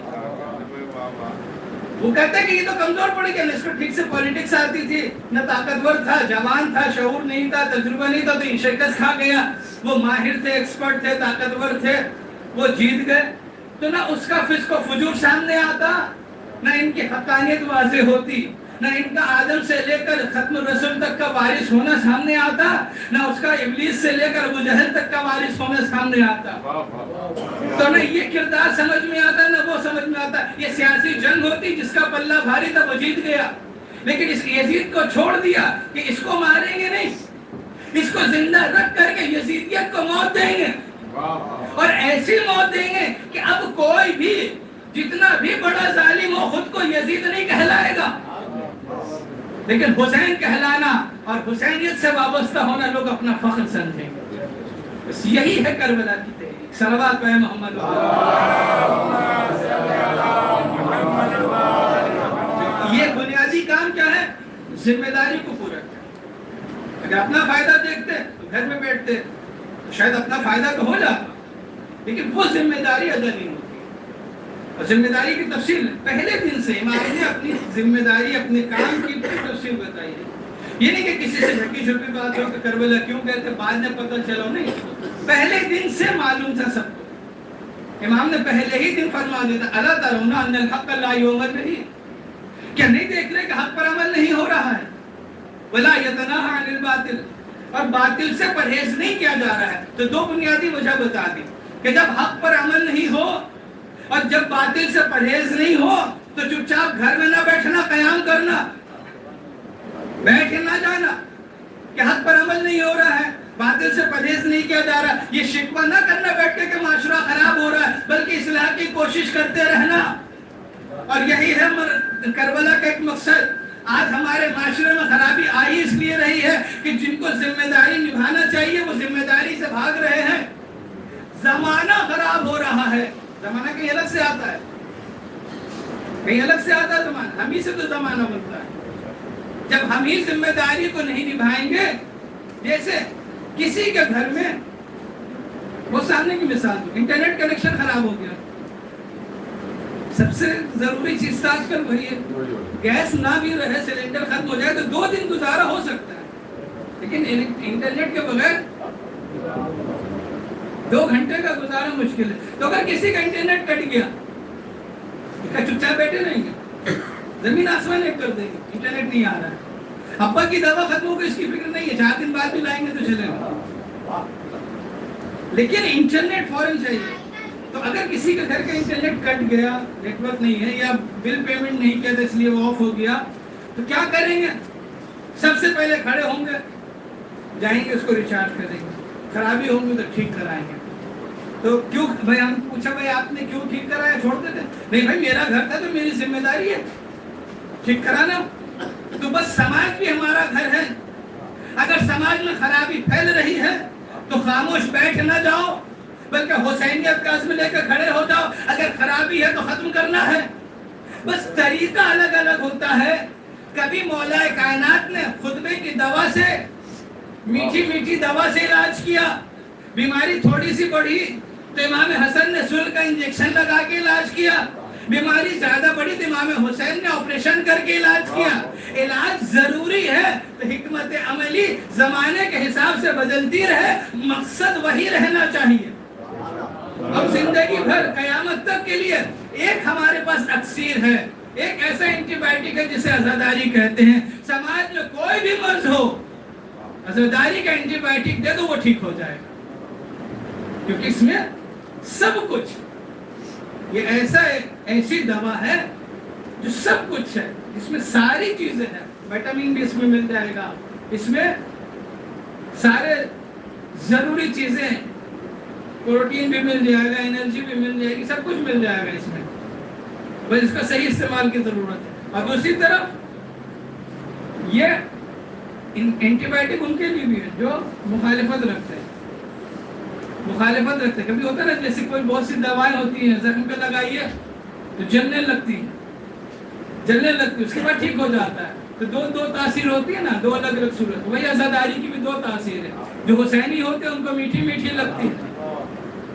وہ کہتے کہ یہ تو کمزور پڑ گیا, اس کو ٹھیک سے پولیٹکس آتی تھی, نہ طاقتور تھا, جوان تھا, شعور نہیں تھا, تجربہ نہیں تھا, تو شکست کھا گیا. وہ ماہر تھے, ایکسپرٹ تھے, طاقتور تھے, وہ جیت گئے. تو نہ اس کا فسق و فجور سامنے آتا, نہ ان کی حقانیت واضح ہوتی, نہ ان کا آدم سے لے کر ختم الرسل تک کا وارث ہونا سامنے آتا, نہ اس کا ابلیس سے لے کر ابو جہل تک کا وارث ہونا سامنے آتا. تو نہ یہ کردار سمجھ میں آتا, نہ وہ سمجھ میں آتا. یہ سیاسی جنگ ہوتی, جس کا پلہ بھاری تھا وہ جیت گیا. لیکن اس یزید کو چھوڑ دیا کہ اس کو ماریں گے نہیں, اس کو زندہ رکھ کر کے یزیدیت کو موت دیں گے, اور ایسی موت دیں گے کہ اب کوئی بھی جتنا بھی بڑا ظالم ہو خود کو یزید نہیں کہلائے گا, لیکن حسین کہلانا اور حسینیت سے وابستہ ہونا لوگ اپنا فخر سمجھیں گے. بس یہی ہے کربلا کی تحریک. صلوات پہ محمد. یہ بنیادی کام کیا ہے؟ ذمہ داری کو پورا کرنا. اگر اپنا فائدہ دیکھتے تو گھر میں بیٹھتے تو شاید اپنا فائدہ تو ہو جاتا, لیکن وہ ذمہ داری ادا نہیں ہوتی. اور ذمہ داری کی تفصیل پہلے دن سے امام نے اپنی ذمہ داری, اپنے کام کی تفصیل بتائی ہے. یہ نہیں کہ کسی سے جھکی چھپی بات ہو کہ کربلا کیوں کہتے بعد میں پتہ چلا, نہیں, پہلے دن سے معلوم تھا سب کو. امام نے پہلے ہی دن فرما دیا تھا, الا ترون ان الحق لا یعمل بہ, کیا نہیں دیکھ رہے کہ حق پر عمل نہیں ہو رہا ہے, ولا یتناہی عن الباطل, اور باطل سے پرہیز نہیں کیا جا رہا ہے. تو 2 بنیادی وجہ بتا دی کہ جب حق پر عمل نہیں ہو اور جب باطل سے پرہیز نہیں ہو تو چپ چاپ گھر میں نہ بیٹھنا, قیام کرنا, بیٹھ نہ جانا کہ حق پر عمل نہیں ہو رہا ہے, باطل سے پرہیز نہیں کیا جا رہا. یہ شکوہ نہ کرنا بیٹھ کے کہ معاشرہ خراب ہو رہا ہے, بلکہ اصلاح کی کوشش کرتے رہنا. اور یہی ہے کربلا کا ایک مقصد. آج ہمارے معاشرے میں خرابی آئی اس لیے رہی ہے کہ جن کو ذمہ داری نبھانا چاہیے وہ ذمہ داری سے بھاگ رہے ہیں. زمانہ خراب ہو رہا ہے. زمانہ کہیں الگ سے آتا ہے, کہیں الگ سے آتا ہے زمانہ. ہم ہی سے تو زمانہ بنتا ہے. جب ہم ہی ذمہ داری کو نہیں نبھائیں گے, جیسے کسی کے گھر میں, وہ سامنے کی مثال دو, انٹرنیٹ کنیکشن خراب ہو گیا, سب سے ضروری چیز آج کل وہی ہے. گیس نہ بھی رہے, سلنڈر ختم ہو جائے تو 2 دن گزارا ہو سکتا ہے, لیکن انٹرنیٹ کے بغیر 2 گھنٹے کا گزارا مشکل ہے. تو اگر کسی کا انٹرنیٹ کٹ گیا, چپ چاپ بیٹھے رہیں گے, زمین آسمان ایک کر دیں گے, انٹرنیٹ نہیں آ رہا ہے. ابا کی دوا ختم ہو گئی اس کی فکر نہیں ہے, 4 دن بعد بھی لائیں گے تو چلے گا, لیکن انٹرنیٹ فوراً چاہیے. تو اگر کسی کے گھر کا انٹرنیٹ کٹ گیا, نیٹ ورک نہیں ہے, یا بل پیمنٹ نہیں کیا تھا اس لیے وہ آف ہو گیا, تو کیا کریں گے؟ سب سے پہلے کھڑے ہوں گے, جائیں گے اس کو ریچارج کریں گے, خرابی ہوں گی تو ٹھیک کرائیں گے. تو کیوں بھائی, ہم پوچھا بھائی آپ نے کیوں ٹھیک کرایا, چھوڑ دیتے؟ نہیں بھائی میرا گھر تھا تو میری ذمہ داری ہے ٹھیک کرانا. تو بس سماج بھی ہمارا گھر ہے. اگر سماج میں خرابی پھیل رہی ہے تو خاموش بیٹھ نہ جاؤ, بلکہ حسینیت کا عزم لے کر کھڑے ہو جاؤ. اگر خرابی ہے تو ختم کرنا ہے. بس طریقہ الگ الگ ہوتا ہے. کبھی مولا کائنات نے خطبے کی دوا سے, میٹھی میٹھی دوا سے علاج کیا. بیماری تھوڑی سی بڑھی تو امام حسن نے سل کا انجیکشن لگا کے علاج کیا. بیماری زیادہ بڑی تو امام حسین نے آپریشن کر کے علاج کیا. علاج ضروری ہے تو حکمت عملی زمانے کے حساب سے بدلتی رہے, مقصد وہی رہنا چاہیے. اب زندگی بھر قیامت تک کے لیے ایک ہمارے پاس اکسیر ہے, ایک ایسا اینٹی بائیوٹک ہے جسے عزاداری کہتے ہیں. سماج میں کوئی بھی مرض ہو, عزاداری کا اینٹی بائیوٹک دے دو وہ ٹھیک ہو جائے گا, کیونکہ اس میں سب کچھ, یہ ایسی دوا ہے جو سب کچھ ہے, اس میں ساری چیزیں ہیں. وٹامن بھی اس میں مل جائے گا, اس میں سارے ضروری چیزیں, پروٹین بھی مل جائے گا, انرجی بھی مل جائے گی, سب کچھ مل جائے گا اس میں, بس اس کا صحیح استعمال کی ضرورت ہے. اور دوسری طرف یہ اینٹی بائیوٹک ان کے لیے بھی ہے جو مخالفت رکھتے ہیں. کبھی ہوتا ہے نا, جیسے کوئی بہت سی دوائیں ہوتی ہیں, زخم پہ لگائیے تو جلنے لگتی ہے, اس کے بعد ٹھیک ہو جاتا ہے. تو دو تاثیر ہوتی ہے نا, 2 الگ الگ صورت. وہی عزاداری کی بھی 2 تاثیر ہے. جو حسینی ہوتے ہیں ان کو میٹھی میٹھی لگتی ہے,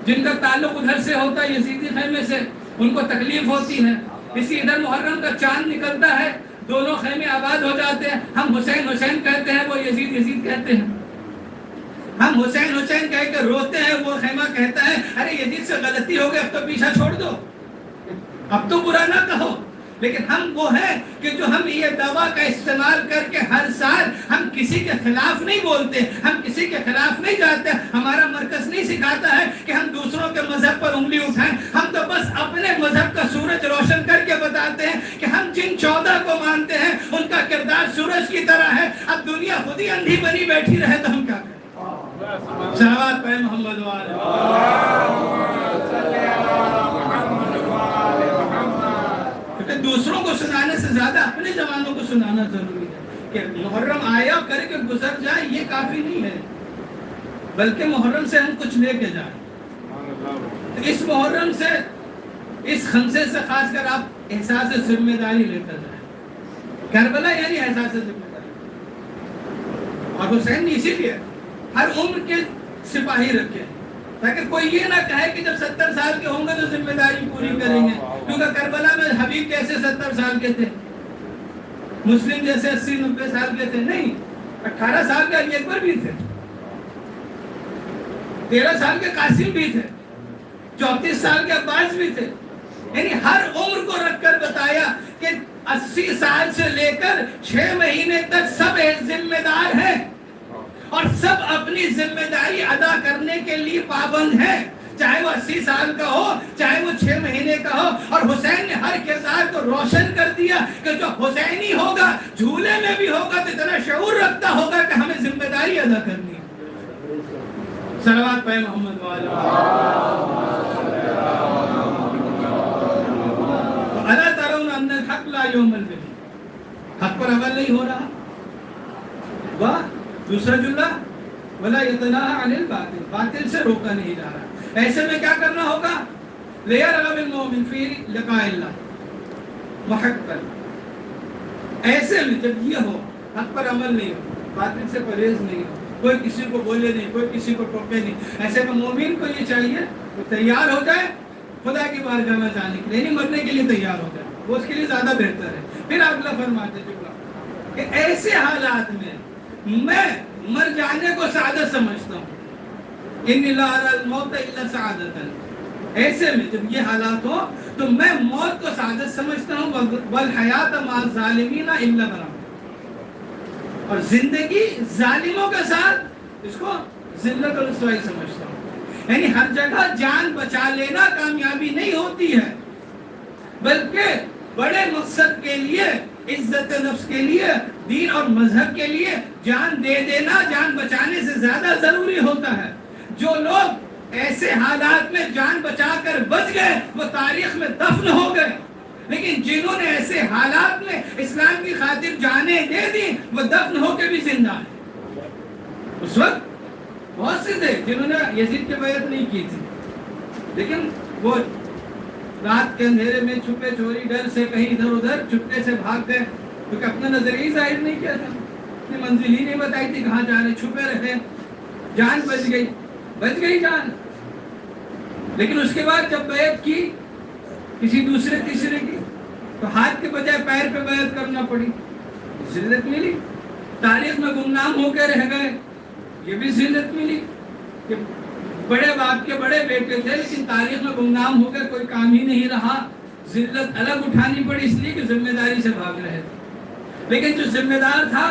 جن کا تعلق ادھر سے ہوتا ہے یزیدی خیمے سے ان کو تکلیف ہوتی ہے. اسی ادھر محرم کا چاند نکلتا ہے, دونوں خیمے آباد ہو جاتے ہیں. ہم حسین کہتے ہیں, وہ یزید کہتے ہیں. ہم حسین کہہ کے روتے ہیں, وہ خیمہ کہتا ہے ارے یزید سے غلطی ہو گئی, اب تو پیچھا چھوڑ دو, اب تو برا نہ کہو. لیکن ہم وہ ہیں کہ جو ہم یہ دوا کا استعمال کر کے ہر سال ہم کسی کے خلاف نہیں بولتے, ہم کسی کے خلاف نہیں جاتے. ہمارا مرکز نہیں سکھاتا ہے کہ ہم دوسروں کے مذہب پر انگلی اٹھائیں. ہم تو بس اپنے مذہب کا سورج روشن کر کے بتاتے ہیں کہ ہم جن 14 کو مانتے ہیں ان کا کردار سورج کی طرح ہے. اب دنیا خود ہی اندھی بنی بیٹھی رہے تو ہم کیا کریں. صلوات پہ محمد والے. کیونکہ دوسروں کو سنانے سے زیادہ اپنے جوانوں کو سنانا ضروری ہے. کہ محرم آیا کر کے گزر جائے یہ کافی نہیں ہے, بلکہ محرم سے ہم کچھ لے کے جائیں. تو اس محرم سے, اس خمسے سے خاص کر آپ احساس ذمہ داری لے کر جائیں. کربلا یعنی احساس ذمہ داری. اور حسین نے اسی لیے ہر عمر کے سپاہی رکھے تاکہ کوئی یہ نہ کہے کہ جب 70 سال کے ہوں گے تو ذمہ داری پوری کریں گے. کیونکہ کربلا میں حبیب کیسے 70 سال کے تھے, مسلم جیسے 80-90 سال کے تھے نہیں, 18 سال کے علی اکبر بھی تھے, 13 سال کے قاسم بھی تھے, 34 سال کے عباس بھی تھے. یعنی ہر عمر کو رکھ کر بتایا کہ 80 سال سے لے کر 6 مہینے تک سب ذمہ دار ہیں اور سب اپنی ذمہ داری ادا کرنے کے لیے پابند ہیں, چاہے وہ 80 سال کا ہو, چاہے وہ 6 مہینے کا ہو. اور حسین نے ہر کردار کو روشن کر دیا کہ جو حسینی ہوگا جھولے میں بھی ہوگا تو اتنا شعور رکھتا ہوگا کہ ہمیں ذمہ داری ادا کرنی ہے. صلوات پہ محمد والے. الا ترون ان الحق لا یوم الدین, حق پر عمل نہیں ہو رہا. واہ دوسرا جملہ ولا يتناهى عن الباطل، باطل سے روکا نہیں جا رہا. ایسے میں کیا کرنا ہوگا؟ ليرغب المؤمن في لقاء الله محقا. ایسے میں جب یہ ہو، حق پر عمل نہیں ہو، باطل سے پرہیز نہیں ہو، کوئی کسی کو بولے نہیں، کوئی کسی کو ٹوکے نہیں، ایسے میں مومن کو یہ چاہیے وہ تیار ہو جائے خدا کی بارگاہ میں جانے کے لیے، نہیں مرنے کے لیے تیار ہو جائے، وہ اس کے لیے زیادہ بہتر ہے. پھر اگلا فرماتے جملہ کہ ایسے حالات میں میں مر جانے کو سعادت سمجھتا ہوں. ان لا ارى الموت الا سعادتا. ایسے میں جب یہ حالات ہو تو میں موت کو سعادت سمجھتا ہوں. والحیات مع الظالمین الا برا. اور زندگی ظالموں کے ساتھ اس کو ذلت اور رسوائی سمجھتا ہوں. یعنی ہر جگہ جان بچا لینا کامیابی نہیں ہوتی ہے، بلکہ بڑے مقصد کے لیے، عزت نفس کے لیے، دین اور مذہب کے لیے جان دے دینا جان بچانے سے زیادہ ضروری ہوتا ہے. جو لوگ ایسے حالات میں جان بچا کر بچ گئے وہ تاریخ میں دفن ہو گئے، لیکن جنہوں نے ایسے حالات میں اسلام کی خاطر جانیں دے دی وہ دفن ہو کے بھی زندہ ہیں. اس وقت بہت سے تھے جنہوں نے یزید کی بیعت نہیں کی تھی، لیکن وہ رات کے اندھیرے میں چھپے چوری ڈر سے کہیں ادھر ادھر چپکے سے بھاگ گئے، کیونکہ اپنا نظریہ ظاہر نہیں کیا تھا، اپنی منزل ہی نہیں بتائی تھی کہاں جا رہے، چھپے رہے، جان بچ گئی جان. لیکن اس کے بعد جب بیعت کی کسی دوسرے تیسرے کی تو ہاتھ کے بجائے پیر پہ بیعت کرنا پڑی، ذلت ملی. تاریخ میں گمنام ہو کے رہ گئے، یہ بھی ذلت ملی کہ بڑے باپ کے بڑے بیٹے تھے لیکن تاریخ میں گمنام ہو کے کوئی کام ہی نہیں رہا. ذلت الگ اٹھانی پڑی اس لیے کہ ذمہ داری سے بھاگ رہے تھے. لیکن جو ذمہ دار تھا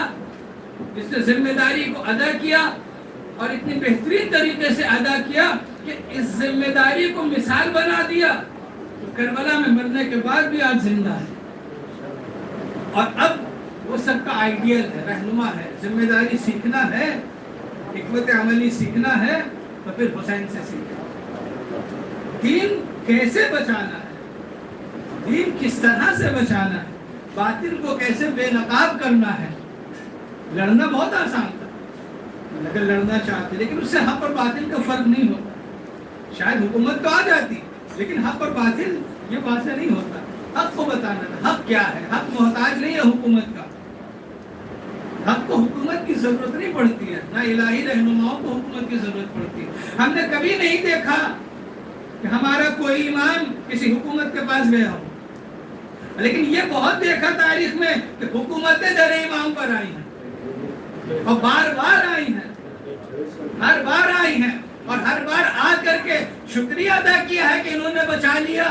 جس نے ذمہ داری کو ادا کیا اور اتنی بہترین طریقے سے ادا کیا کہ اس ذمہ داری کو مثال بنا دیا، تو کربلا میں مرنے کے بعد بھی آج زندہ ہے. اور اب وہ سب کا آئیڈیل ہے، رہنما ہے. ذمہ داری سیکھنا ہے، حکمت عملی سیکھنا ہے تو پھر حسین سے سیکھنا. دین کیسے بچانا ہے، دین کس طرح سے بچانا ہے، باطل کو کیسے بے نقاب کرنا ہے. لڑنا بہت آسان تھا اگر لڑنا چاہتے، لیکن اس سے حق اور باطل کا فرق نہیں ہوتا. شاید حکومت تو آ جاتی لیکن حق اور باطل یہ واضح نہیں ہوتا. حق کو بتانا تھا، حق کیا ہے. حق محتاج نہیں ہے حکومت کا، حق کو حکومت کی ضرورت نہیں پڑتی ہے، نہ الہی رہنماؤں کو حکومت کی ضرورت پڑتی ہے. ہم نے کبھی نہیں دیکھا کہ ہمارا کوئی امام کسی حکومت کے پاس گیا ہو، لیکن یہ بہت دیکھا تاریخ میں کہ حکومتیں در امام پر آئی ہیں اور بار بار آئی ہیں، ہر بار آئی ہیں اور ہر بار آ کر کے شکریہ ادا کیا ہے کہ انہوں نے بچا لیا.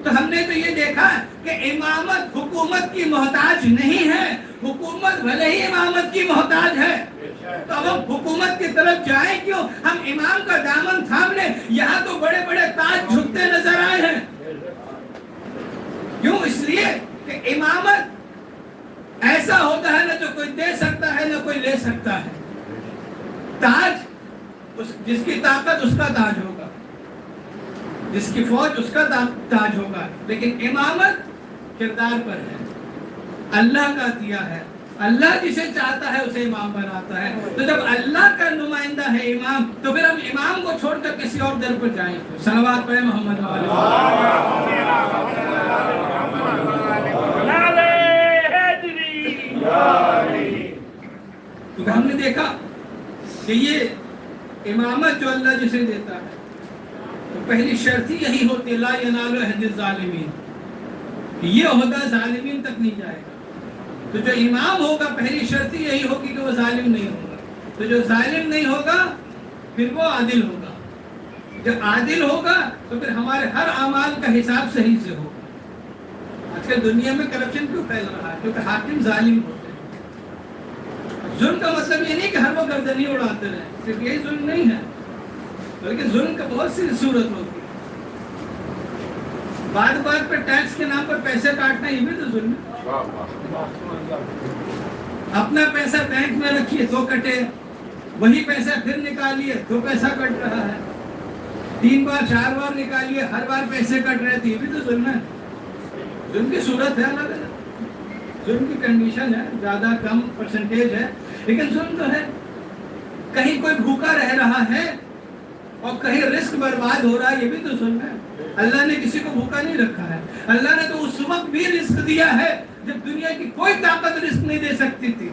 تو ہم نے تو یہ دیکھا کہ امامت حکومت کی محتاج نہیں ہے، حکومت بھلے ہی امامت کی محتاج ہے. تو اب ہم حکومت کی طرف جائیں کیوں، ہم امام کا دامن تھام لیں. یہاں تو بڑے بڑے تاج جھکتے نظر آئے ہیں. کیوں؟ اس لیے کہ امامت ایسا ہوتا ہے نہ جو کوئی دے سکتا ہے نہ کوئی لے سکتا ہے. تاج جس کی طاقت اس کا تاج ہوگا، جس کی فوج اس کا تاج ہوگا، لیکن امامت کردار پر ہے، اللہ کا دیا ہے. اللہ جسے چاہتا ہے اسے امام بناتا ہے. تو جب اللہ کا نمائندہ ہے امام تو پھر ہم امام کو چھوڑ کر کسی اور در پر جائیں. صلوات پڑھیں محمد کیونکہ ہم نے دیکھا کہ یہ امامت جو اللہ جسے دیتا ہے تو پہلی شرط ہی یہی ہوتی ہے لا ینال عہد الظالمین، یہ عہدہ ظالمین تک نہیں جائے گا. تو جو امام ہوگا پہلی شرط ہی یہی ہوگی کہ وہ ظالم نہیں ہوگا. تو جو ظالم نہیں ہوگا پھر وہ عادل ہوگا. جب عادل ہوگا تو پھر ہمارے ہر اعمال کا حساب صحیح سے ہوگا. آج کل دنیا میں کرپشن کیوں پھیل رہا ہے؟ کیونکہ حاکم ظالم ہوتے ہیں. ظلم کا مطلب یہ نہیں کہ ہر وہ گردنی اڑاتے رہیں، صرف یہی ظلم نہیں ہے، بلکہ ظلم کا بہت سی صورت ہوتی ہے. بات بات پہ ٹیکس کے نام پر پیسے کاٹنا یہ بھی تو ظلم ہے. اپنا پیسہ بینک میں رکھیے تو کٹے، وہی پیسہ پھر نکالیے تو پیسہ کٹ رہا ہے. 3 بار 4 بار نکالیے ہر بار پیسے کٹ رہے تھے، یہ بھی تو ظلم ہے. ظلم کی صورت ہے الگ الگ. ظلم کی کنڈیشن ہے، زیادہ کم پرسنٹیج ہے، لیکن ظلم تو ہے. کہیں کوئی بھوکا رہ رہا ہے اور کہیں رزق برباد ہو رہا ہے، یہ بھی تو ظلم ہے. اللہ نے کسی کو بھوکا نہیں رکھا ہے. اللہ نے تو اس وقت بھی رزق دیا ہے جب دنیا کی کوئی طاقت رزق نہیں دے سکتی تھی.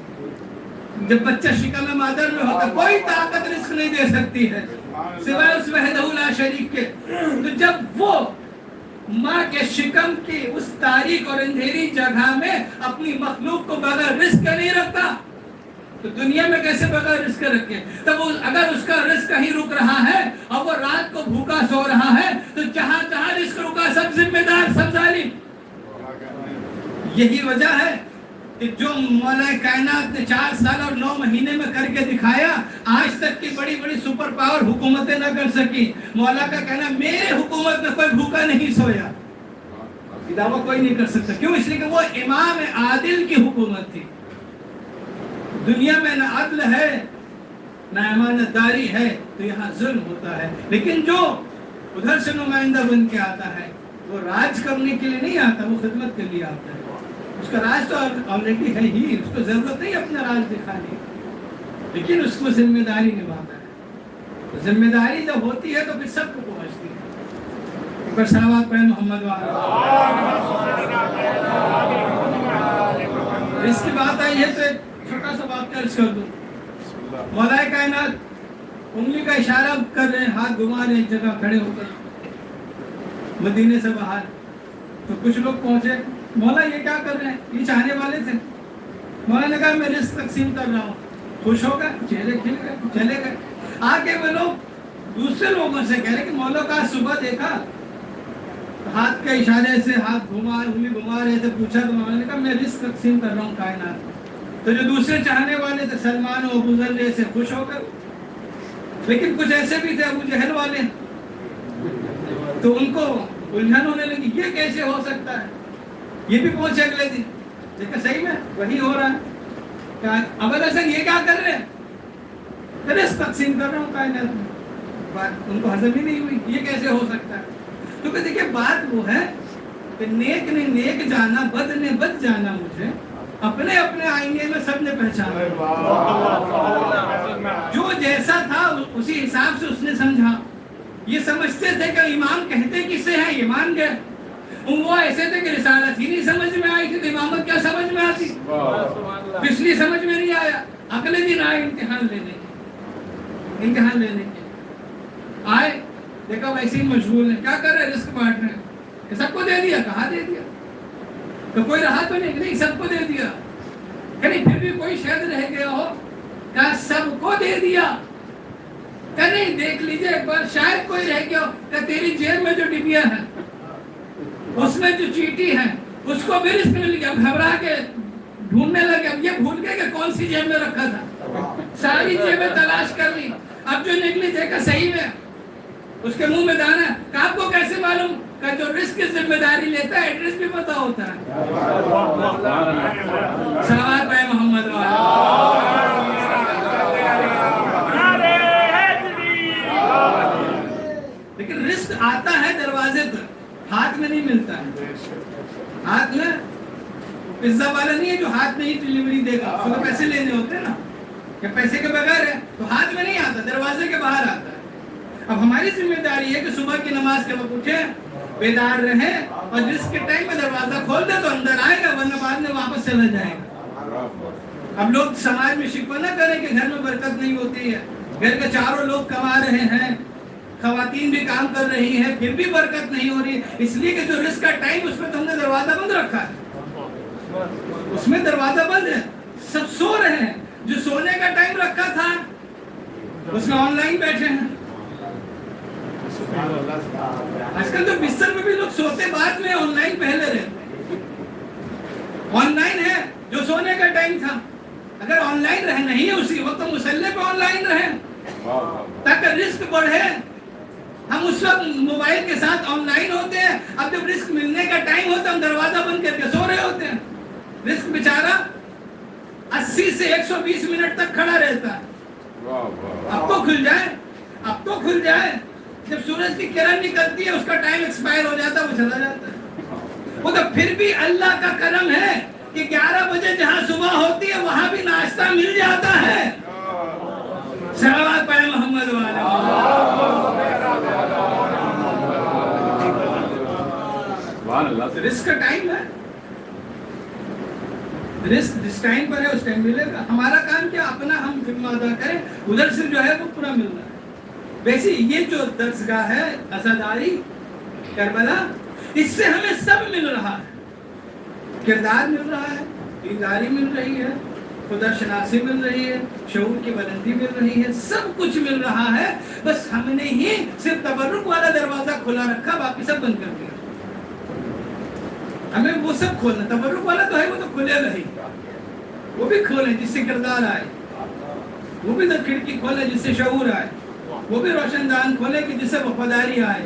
جب بچہ شکم مادر میں ہوتا کوئی طاقت رزق نہیں دے سکتی ہے سوائے اس وحدہ لا شریک کے. تو جب وہ ماں کے شکم کی اس تاریک اور اندھیری جگہ میں اپنی مخلوق کو بغیر رزق کے نہیں رکھتا تو دنیا میں کیسے بغیر رزق رکھے؟ تب اگر اس کا رزق کہیں رک رہا ہے اور وہ رات کو بھوکا سو رہا ہے تو جہاں جہاں رزق رکا سب ذمہ دار، سب ظالم. یہی وجہ ہے کہ جو مولا کائنات نے 4 سال اور 9 مہینے میں کر کے دکھایا، آج تک کی بڑی بڑی سپر پاور حکومتیں نہ کر سکی. مولا کا کہنا میرے حکومت میں کوئی بھوکا نہیں سویا. دعویٰ کوئی نہیں کر سکتا. کیوں؟ اس لیے کہ وہ امام عادل کی حکومت تھی. دنیا میں نہ عدل ہے نہ امانت داری ہے تو یہاں ظلم ہوتا ہے. لیکن جو ادھر سے نمائندہ بن کے آتا ہے وہ راج کرنے کے لیے نہیں آتا، وہ خدمت کے لیے آتا ہے. اس کا راج تو آلریڈی ہے ہی، اس کو ضرورت نہیں اپنا راج دکھانے، لیکن اس کو ذمہ داری نبھاتا ہے. ذمہ داری جب ہوتی ہے تو پھر سب کو پہنچتی ہے. ایک بار صلوات پڑھیں محمد وعلیہ. اس کی بات آئی ہے تو ایک چھوٹا سا واقعہ عرض کر دوں. مولا کائنات انگلی کا اشارہ کر رہے ہیں، ہاتھ گھما رہے ہیں ایک جگہ کھڑے ہو کر مدینے سے باہر. تو کچھ لوگ پہنچے، مولا یہ کیا کر رہے ہیں؟ یہ چاہنے والے تھے. مولا نے کہا میں رزق تقسیم کر رہا ہوں. خوش ہو گئے، چہرے کھل گئے، چلے گئے. آگے وہ لوگ دوسرے لوگوں سے کہہ رہے کہ مولا کا صبح دیکھا ہاتھ کے اشارے سے ہاتھ انگلی گھما رہے تھے. پوچھا تو مولا نے کہا میں رزق تقسیم کر رہا ہوں کائنات. تو جو دوسرے چاہنے والے تھے سلمان و ابو ذر جیسے خوش ہو کر، لیکن کچھ ایسے بھی تھے ابو جہل والے، تو ان کو الجھن ہونے لگی یہ کیسے ہو سکتا ہے. یہ بھی پہنچے اگلے دن، دیکھا صحیح میں وہی ہو رہا ہے. ابو حسن یہ کیا کر رہے ہیں؟ رزق تقسیم کر رہا ہوں کائنات میں. بات ان کو ہضم ہی نہیں ہوئی، یہ کیسے ہو سکتا ہے. کیونکہ دیکھیے بات وہ ہے کہ نیک نے نیک جانا، بد نے بد جانا. مجھے اپنے اپنے آئینے میں سب نے پہچانا، جو جیسا تھا اسی حساب سے اس نے سمجھا. یہ سمجھتے تھے کہ امام کہتے کس سے ہیں، یہ مان گئے. وہ ایسے تھے کہ رسالت ہی نہیں سمجھ میں آئی تھی تو امامت کیا سمجھ میں آتی. پچھلی سمجھ میں نہیں آیا. اگلے دن آئے امتحان لینے کے آئے، دیکھا ویسے ہی مشغول ہے. کیا کر رہے؟ رزق بانٹ رہے ہیں. سب کو دے دیا. کہاں دے دیا؟ تو کوئی رہا تو نہیں، سب کو دے دیا. یعنی پھر بھی کوئی شاید رہ گیا ہو. کہا سب کو دے دیا. کہ نہیں دیکھ لیجئے ایک بار، شاید کوئی رہ گیا ہو. کہ تیری جیب میں جو ڈبیا ہے اس میں جو چیٹی ہے اس کو بھی رزق مل گیا. اب گھبرا کے ڈھونڈنے لگے. اب یہ بھول گئے کہ کون سی جیب میں رکھا تھا. ساری جیبیں تلاش کر لی. اب جو نکلی دیکھا صحیح میں اس کے منہ میں دانا. کہ آپ کو کیسے معلوم؟ کہ جو رزق کی ذمہ داری لیتا ہے ایڈریس بھی پتا ہوتا ہے. صلوات پہ محمد لیکن رزق آتا ہے دروازے پر، ہاتھ میں نہیں ملتا ہے. ہاتھ میں پزا والا نہیں ہے جو ہاتھ میں ہی ڈلیوری دے گا. اس کو پیسے لینے ہوتے ہیں نا، کہ پیسے کے بغیر ہے تو ہاتھ میں نہیں آتا، دروازے کے باہر آتا ہے. اب ہماری ذمہ داری ہے کہ صبح کی نماز کے وقت اٹھیں، بیدار رہیں، اور جس کے ٹائم میں دروازہ کھول دے تو اندر آئے گا، ورنہ بعد میں واپس چلا جائے گا. اب لوگ سماج میں شکوہ نہ کریں کہ گھر میں برکت نہیں ہوتی ہے. گھر کے چاروں لوگ کما رہے ہیں، خواتین بھی کام کر رہی ہیں، پھر بھی برکت نہیں ہو رہی. اس لیے کہ جو رزق کا ٹائم اس میں تو ہم نے دروازہ بند رکھا ہے، اس میں دروازہ بند ہے. سب سو رہے ہیں. جو سونے کا ٹائم رکھا تھا اس میں آن لائن بیٹھے ہیں. آج کل تو بستر میں بھی لوگ سوتے بعد میں آن لائن پہلے رہتے. آن لائن ہے جو سونے کا ٹائم تھا. اگر آن لائن رہے نہیں ہے اسی وقت مصلے پہ آن لائن رہے تاکہ رزق بڑھے. ہم اس وقت موبائل کے ساتھ آن لائن ہوتے ہیں. اب جب رزق ملنے کا ٹائم ہوتا ہے ہم دروازہ بند کر کے سو رہے ہوتے ہیں. رزق بیچارہ 80 سے 120 منٹ تک کھڑا رہتا ہے. اب تو کھل جائے، اب تو کھل جائے. جب سورج کی کرن نکلتی ہے اس کا ٹائم ایکسپائر ہو جاتا ہے، وہ چلا جاتا ہے. وہ تو پھر بھی اللہ کا کرم ہے کہ 11 بجے جہاں صبح ہوتی ہے وہاں بھی ناشتہ مل جاتا ہے. صلوات پڑھیں محمد والے. رزق کا ٹائم ہے, رزق جس ٹائم پر ہے اس ٹائم ملے گا. ہمارا کام کیا, اپنا ہم ذمہ ادا کریں, ادھر سے جو ہے وہ پورا مل رہا ہے. ویسے یہ جو درسگاہ ہے عزاداری کربلا, اس سے ہمیں سب مل رہا ہے. کردار مل رہا ہے, دینداری مل رہی ہے, خدا شناسی مل رہی ہے, شعور کی بلندی مل رہی ہے, سب کچھ مل رہا ہے. بس ہم نے ہی صرف تبرک والا دروازہ کھلا رکھا, باقی سب بند کر دیا. ہمیں وہ سب کھولنا, تبرک والا تو ہے وہ تو کھلے گا ہی, وہ بھی کھولیں جس سے کردار آئے, وہ بھی کھڑکی کھولیں جس سے شعور آئے, وہ بھی روشن دان کھولیں کہ جس سے وفاداری آئے,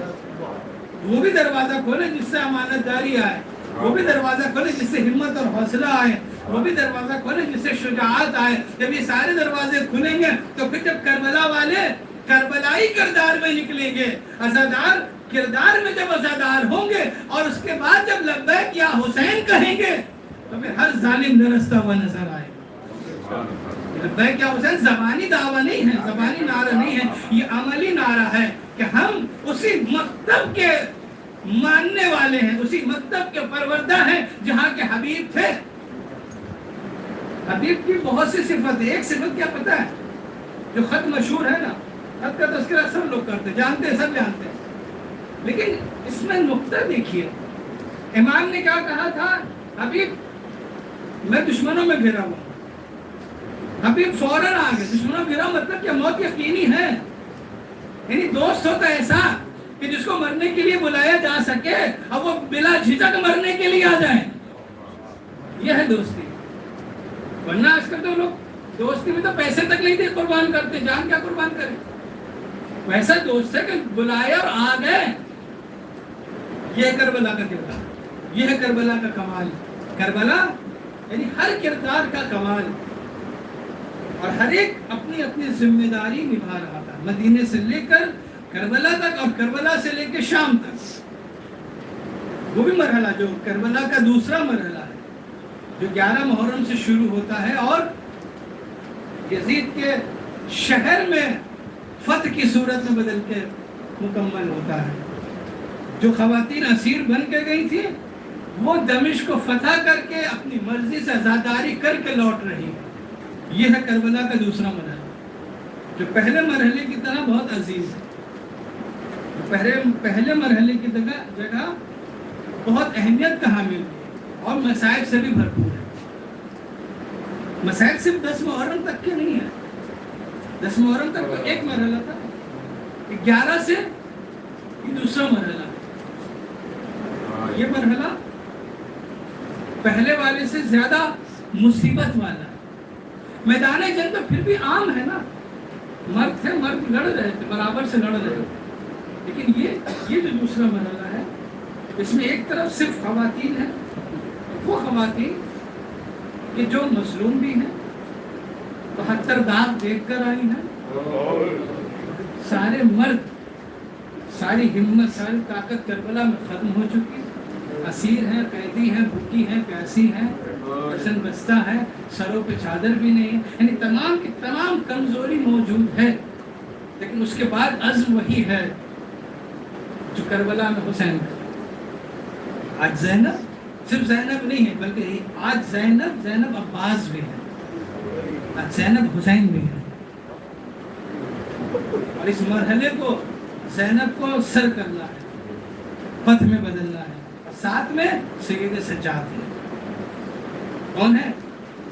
وہ بھی دروازہ کھولیں جس سے امانت داری آئے, وہ بھی دروازہ کھولیں جس سے ہمت اور حوصلہ آئے, وہ بھی دروازہ کھولیں جس سے شجاعت آئے. جب یہ سارے دروازے کھلیں گے تو پھر جب کربلا والے کربلائی کردار میں نکلیں گے, عزادار کردار میں جب عزادار ہوں گے, اور اس کے بعد جب لبیک یا حسین کہیں گے تو پھر ہر ظالم درستہ ہوا نظر آئے. لبیک یا حسین زبانی دعویٰ نہیں ہے, زبانی نعرہ نہیں ہے, یہ عملی نعرہ ہے کہ ہم اسی مکتب کے ماننے والے ہیں, اسی مکتب کے پروردہ ہیں جہاں کے حبیب تھے. حبیب کی بہت سی صفت ہے. ایک صفت کیا پتہ ہے, جو خط مشہور ہے نا, خط کا تذکرہ سب لوگ کرتے, جانتے ہیں, سب جانتے ہیں, لیکن اس میں نقطہ دیکھیے. امام نے کیا کہا تھا, حبیب میں دشمنوں میں گھرا ہوں. حبیب فوراً آ گئے, دشمنوں میں گھرا مطلب کہ موت یقینی ہے. یعنی دوست ہوتا ایسا کہ جس کو مرنے کے لیے بلایا جا سکے اور وہ بلا جھجک مرنے کے لیے آ جائے, یہ ہے دوستی. ورنہ آج کل تو لوگ دوستی میں تو پیسے تک نہیں دے قربان کرتے, جان کیا قربان کریں. ویسا دوست ہے کہ بلایا اور آ گئے. یہ ہے کربلا کا کردار, یہ ہے کربلا کا کمال. کربلا یعنی ہر کردار کا کمال, اور ہر ایک اپنی اپنی ذمہ داری نبھا رہا تھا, مدینے سے لے کر کربلا تک اور کربلا سے لے کے شام تک. وہ بھی مرحلہ جو کربلا کا دوسرا مرحلہ ہے, جو 11 محرم سے شروع ہوتا ہے اور یزید کے شہر میں فتح کی صورت میں بدل کے مکمل ہوتا ہے. جو خواتین اسیر بن کے گئی تھی وہ دمشق کو فتح کر کے اپنی مرضی سے آزاداری کر کے لوٹ رہی ہے. یہ ہے کربلا کا دوسرا مرحلہ, جو پہلے مرحلے کی طرح بہت عزیز ہے. پہلے مرحلے کی جگہ بہت اہمیت کا حامل ہے اور مصائب سے بھی بھرپور ہے. مصائب صرف 10 محرم تک کے نہیں ہے. 10 محرم تک تو ایک مرحلہ تھا, 11 سے یہ دوسرا مرحلہ. یہ مرحلہ پہلے والے سے زیادہ مصیبت والا ہے. میدان جنگ تو پھر بھی عام ہے نا, مرد تھے, مرد لڑ رہے تھے, برابر سے لڑ رہے تھے. لیکن یہ جو دوسرا مرحلہ ہے, اس میں ایک طرف صرف خواتین ہیں, وہ خواتین کہ جو مظلوم بھی ہیں, 72 داغ دیکھ کر آئی ہیں. سارے مرد, ساری ہمت, ساری طاقت کربلا میں ختم ہو چکی. اسیر ہیں, قیدی ہیں, بھوکی ہیں, پیاسی ہیں, بسن بستہ ہے, سروں پہ چادر بھی نہیں ہے. یعنی تمام کی تمام کمزوری موجود ہے, لیکن اس کے بعد عزم وہی ہے جو کربلا میں حسین کا. آج زینب صرف زینب نہیں ہے, بلکہ آج زینب عباس بھی ہے, آج زینب حسین بھی ہے. اور اس مرحلے کو زینب کو سر کرنا ہے, فتح میں بدلنا ہے. اور ساتھ میں سید سجاد ہے. کون ہے؟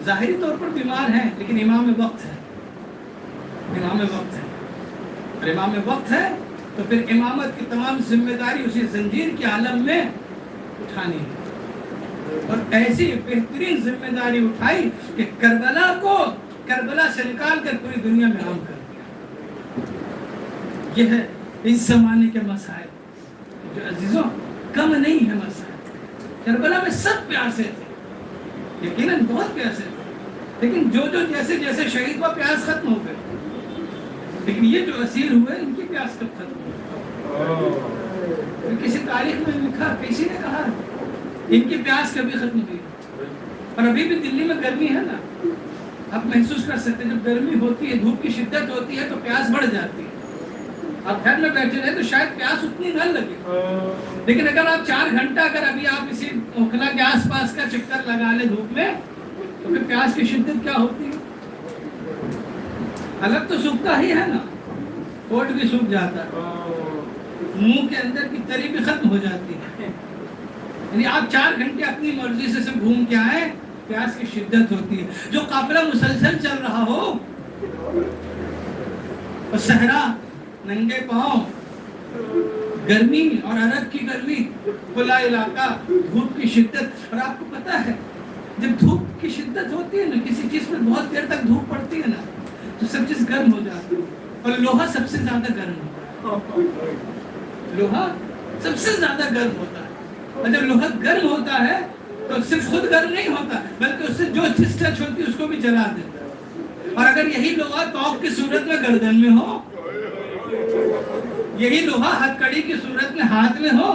ظاہری طور پر بیمار ہیں لیکن امام وقت ہے. امام وقت ہے, اور امام وقت ہے تو پھر امامت کی تمام ذمہ داری اسی زنجیر کے عالم میں اٹھانی ہے. اور ایسی بہترین ذمہ داری اٹھائی کہ کربلا سے نکال کر پوری دنیا میں عام کر دیا. یہ ہے اس زمانے کے مسائل, جو عزیزوں کم نہیں ہے مسائل. کربلا میں سب پیاسے تھے, یقیناً بہت پیاسے تھے, لیکن جو جیسے جیسے شہید ہوا پیاس ختم ہو گئے. لیکن یہ جو اسیر ہوئے ان کی پیاس کب ختم ہوئی؟ کسی تاریخ میں لکھا, کسی نے کہا ان کی پیاس کبھی ختم ہوئی. اور ابھی بھی دلی میں گرمی ہے نا، آپ محسوس کر سکتے ہیں جب گرمی ہوتی ہے، دھوپ کی شدت ہوتی ہے تو پیاس بڑھ جاتی ہے. آپ گھر میں بیٹھے رہے تو شاید پیاس اتنی نہ لگے، لیکن اگر آپ 4 گھنٹہ اگر ابھی آپ اسی اوکھلا کے آس پاس کا چکر لگا لیں دھوپ میں تو پھر پیاس کی شدت کیا ہوتی ہے. حلق تو سوکھتا ہی ہے نا، کوٹ بھی سوکھ جاتا ہے، منہ کے اندر کی تری بھی ختم ہو جاتی ہے. یعنی آپ 4 گھنٹے اپنی مرضی سے گھوم کے آئے، پیاس کی شدت ہوتی ہے. جو قافلہ مسلسل چل رہا ہو اور صحرا، ننگے پاؤں، گرمی اور عرب کی گرمی، کھلا علاقہ، دھوپ کی شدت. اور آپ کو پتا ہے جب دھوپ کی شدت ہوتی ہے نا، کسی چیز پر بہت دیر تک دھوپ پڑتی ہے نا تو سب چیز گرم ہو جاتی ہے. اور لوہا سب سے زیادہ گرم ہوتا ہے. لوہا سب سے زیادہ گرم ہوتا ہے. اور جب لوہا گرم ہوتا ہے تو صرف خود گرم نہیں ہوتا بلکہ اس سے جو چیز ٹچ ہوتی ہے اس کو بھی جلا دیتا ہے. اور اگر یہی لوہا توق کی صورت میں گردن میں ہو، یہی لوہا ہتھ کڑی کی صورت میں ہاتھ میں ہو،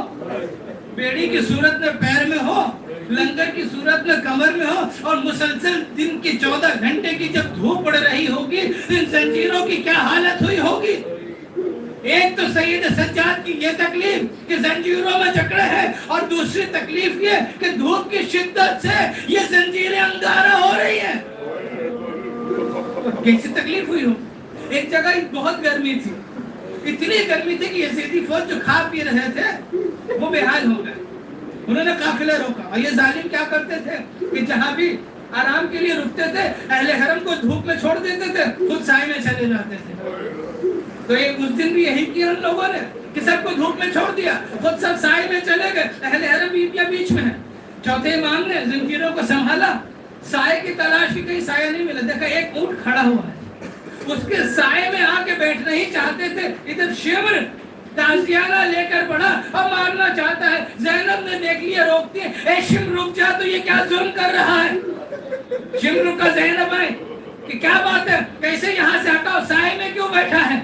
بیڑی کی صورت میں پیر میں ہو، لنگر کی صورت میں کمر میں ہو، اور مسلسل دن کی 14 گھنٹے کی جب دھوپ پڑ رہی ہوگی ان زنجیروں کی کیا حالت ہوئی ہوگی. ایک تو سید سجاد کی یہ تکلیف کہ زنجیروں میں جکڑے ہیں، اور دوسری تکلیف یہ کہ دھوپ کی شدت سے یہ زنجیریں انگارہ ہو رہی ہیں. کیسی تکلیف ہوئی ہو. ایک جگہ بہت گرمی تھی، اتنی گرمی تھی کہ یزیدی فوج جو کھا پی رہے تھے وہ بے حال ہو گئے. انہوں نے قافلہ روکا، اور یہ ظالم کیا کرتے تھے کہ جہاں بھی آرام کے لیے رکتے تھے اہل حرم کو دھوپ میں چھوڑ دیتے تھے، خود سائے میں چلے جاتے تھے. تو اس دن بھی یہی کیا ان لوگوں نے کہ سب کو دھوپ میں چھوڑ دیا، خود سب سائے میں چلے گئے. اہل حرم بیویاں بیچ میں ہیں. چوتھے امام نے زنجیروں کو سنبھالا، سائے کی تلاش کی، کہیں سایہ نہیں ملا. دیکھا ایک اونٹ کھڑا ہوا ہے، اس کے سائے میں آ کے بیٹھنا ہی چاہتے تھے. ادھر شمر تازیانہ لے کر بڑھا اور مارنا چاہتا ہے. زینب نے دیکھ لیا، روکتی ہے، اے شمر رک جا، تو یہ کیا ظلم کر رہا ہے. شمر رکا، زینب آئے کہ کیا بات ہے، کیسے یہاں سے ہٹاؤ، سائے میں کیوں بیٹھا ہے.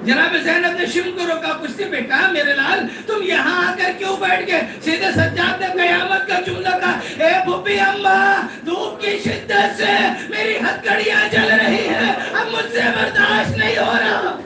جناب زینب نے شمر کو روکا، پوچھتی بیٹا میرے لال تم یہاں آ کر کیوں بیٹھ گئے. سیدھے سجاد نے قیامت کا جملہ کہا، اے پھوپھی اماں، دھوپ کی شدت سے میری ہتھکڑیاں جل رہی ہیں، اب مجھ سے برداشت نہیں ہو رہا.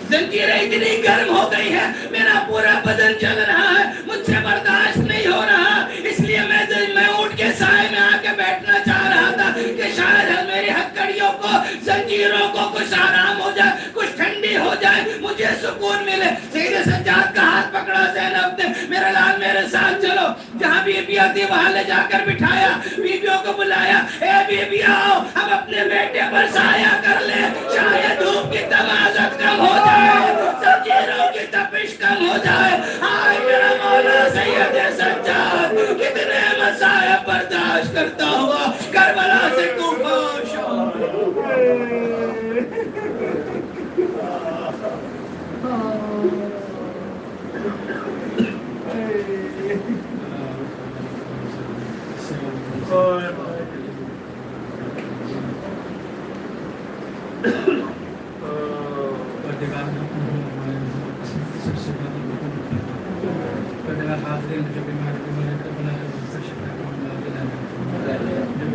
زنجیریں اتنی گرم ہو گئی ہے، میرا پورا بدن جل رہا ہے، مجھ سے برداشت نہیں ہو رہا. اس لیے میں اٹھ کے سائے میں آ کے بیٹھنا چاہ رہا تھا کہ شاید میری ہتھکڑیوں کو، زنجیروں کو کچھ آرام ہو جائے، کچھ ٹھنڈی ہو جائے، مجھے سکون ملے. سید سجاد کا ہاتھ پکڑا زینب نے، میرا لال میرے ساتھ چلو. جہاں بیویاں تھی وہاں لے جا کر بٹھایا، بیویوں کو بلایا، اے بیویاں آؤ ہم اپنے بیٹے پر سایہ کر لیں، شاید دھوپ کی تمازت کم ہو جائے، زنجیروں کی تپش کم ہو جائے. آئے میرا مولا سید سجاد کتنے مصائب برداشت کرتا ہوا کربلا سے کوفہ و شام.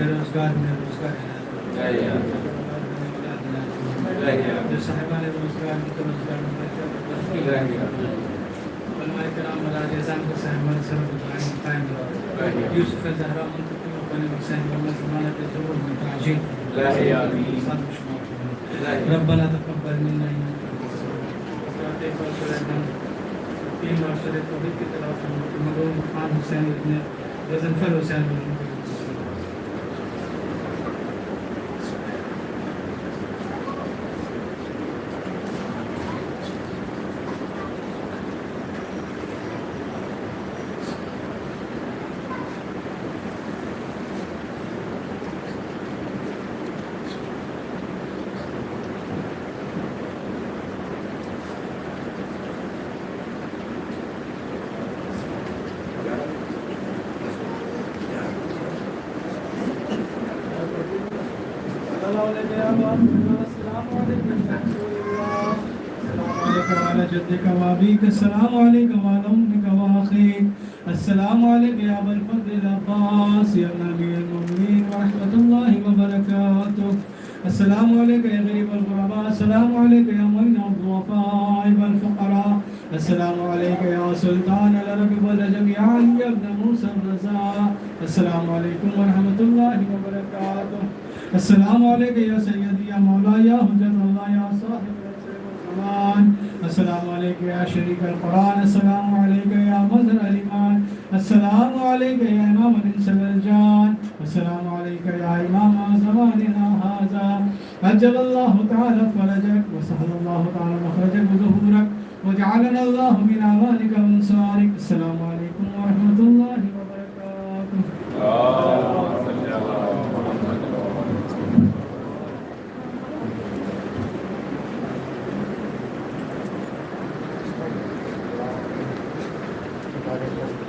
روزگار میں روزگار جو صاحبان روزگار کی تو روزگار میں علماء کرام مراج اعظام کے صاحبان سر قائم رہا. یوسف زہرا منتقل بن حسین محمد زمانہ کے ضرور متعجل ربنا تقبل منا انك انت تین بار سورہ توحید کی تلاوت مرحوم خان حسین ابن غضنفر حسین السلام علیکم وعلیکم وعلیکم السلام عليك يا أبا الفضل العباس يا ابن أمير المؤمنين ورحمة الله وبركاته. السلام عليك يا غريب الغرباء. السلام عليك يا معين الضعفاء والفقراء. السلام عليك يا سلطان العرب والعجم يا علي ابن موسى الرضا. السلام عليكم ورحمة الله وبركاته. السلام عليك يا سيدي يا مولاي يا حجة الله يا صاحب العصر والزمان. السلام عليك يا شريك القرآن. السلام عليك يا مظهر الإيمان. السلام عليك يا إمام الإنس والجان. السلام عليك يا إمام زماننا هذا. عجل الله تعالى فرجك وسهل الله تعالى مخرجك وظهورك وجعلنا الله من أعوانك وأنصارك. السلام عليكم ورحمة الله وبركاته. Thank you.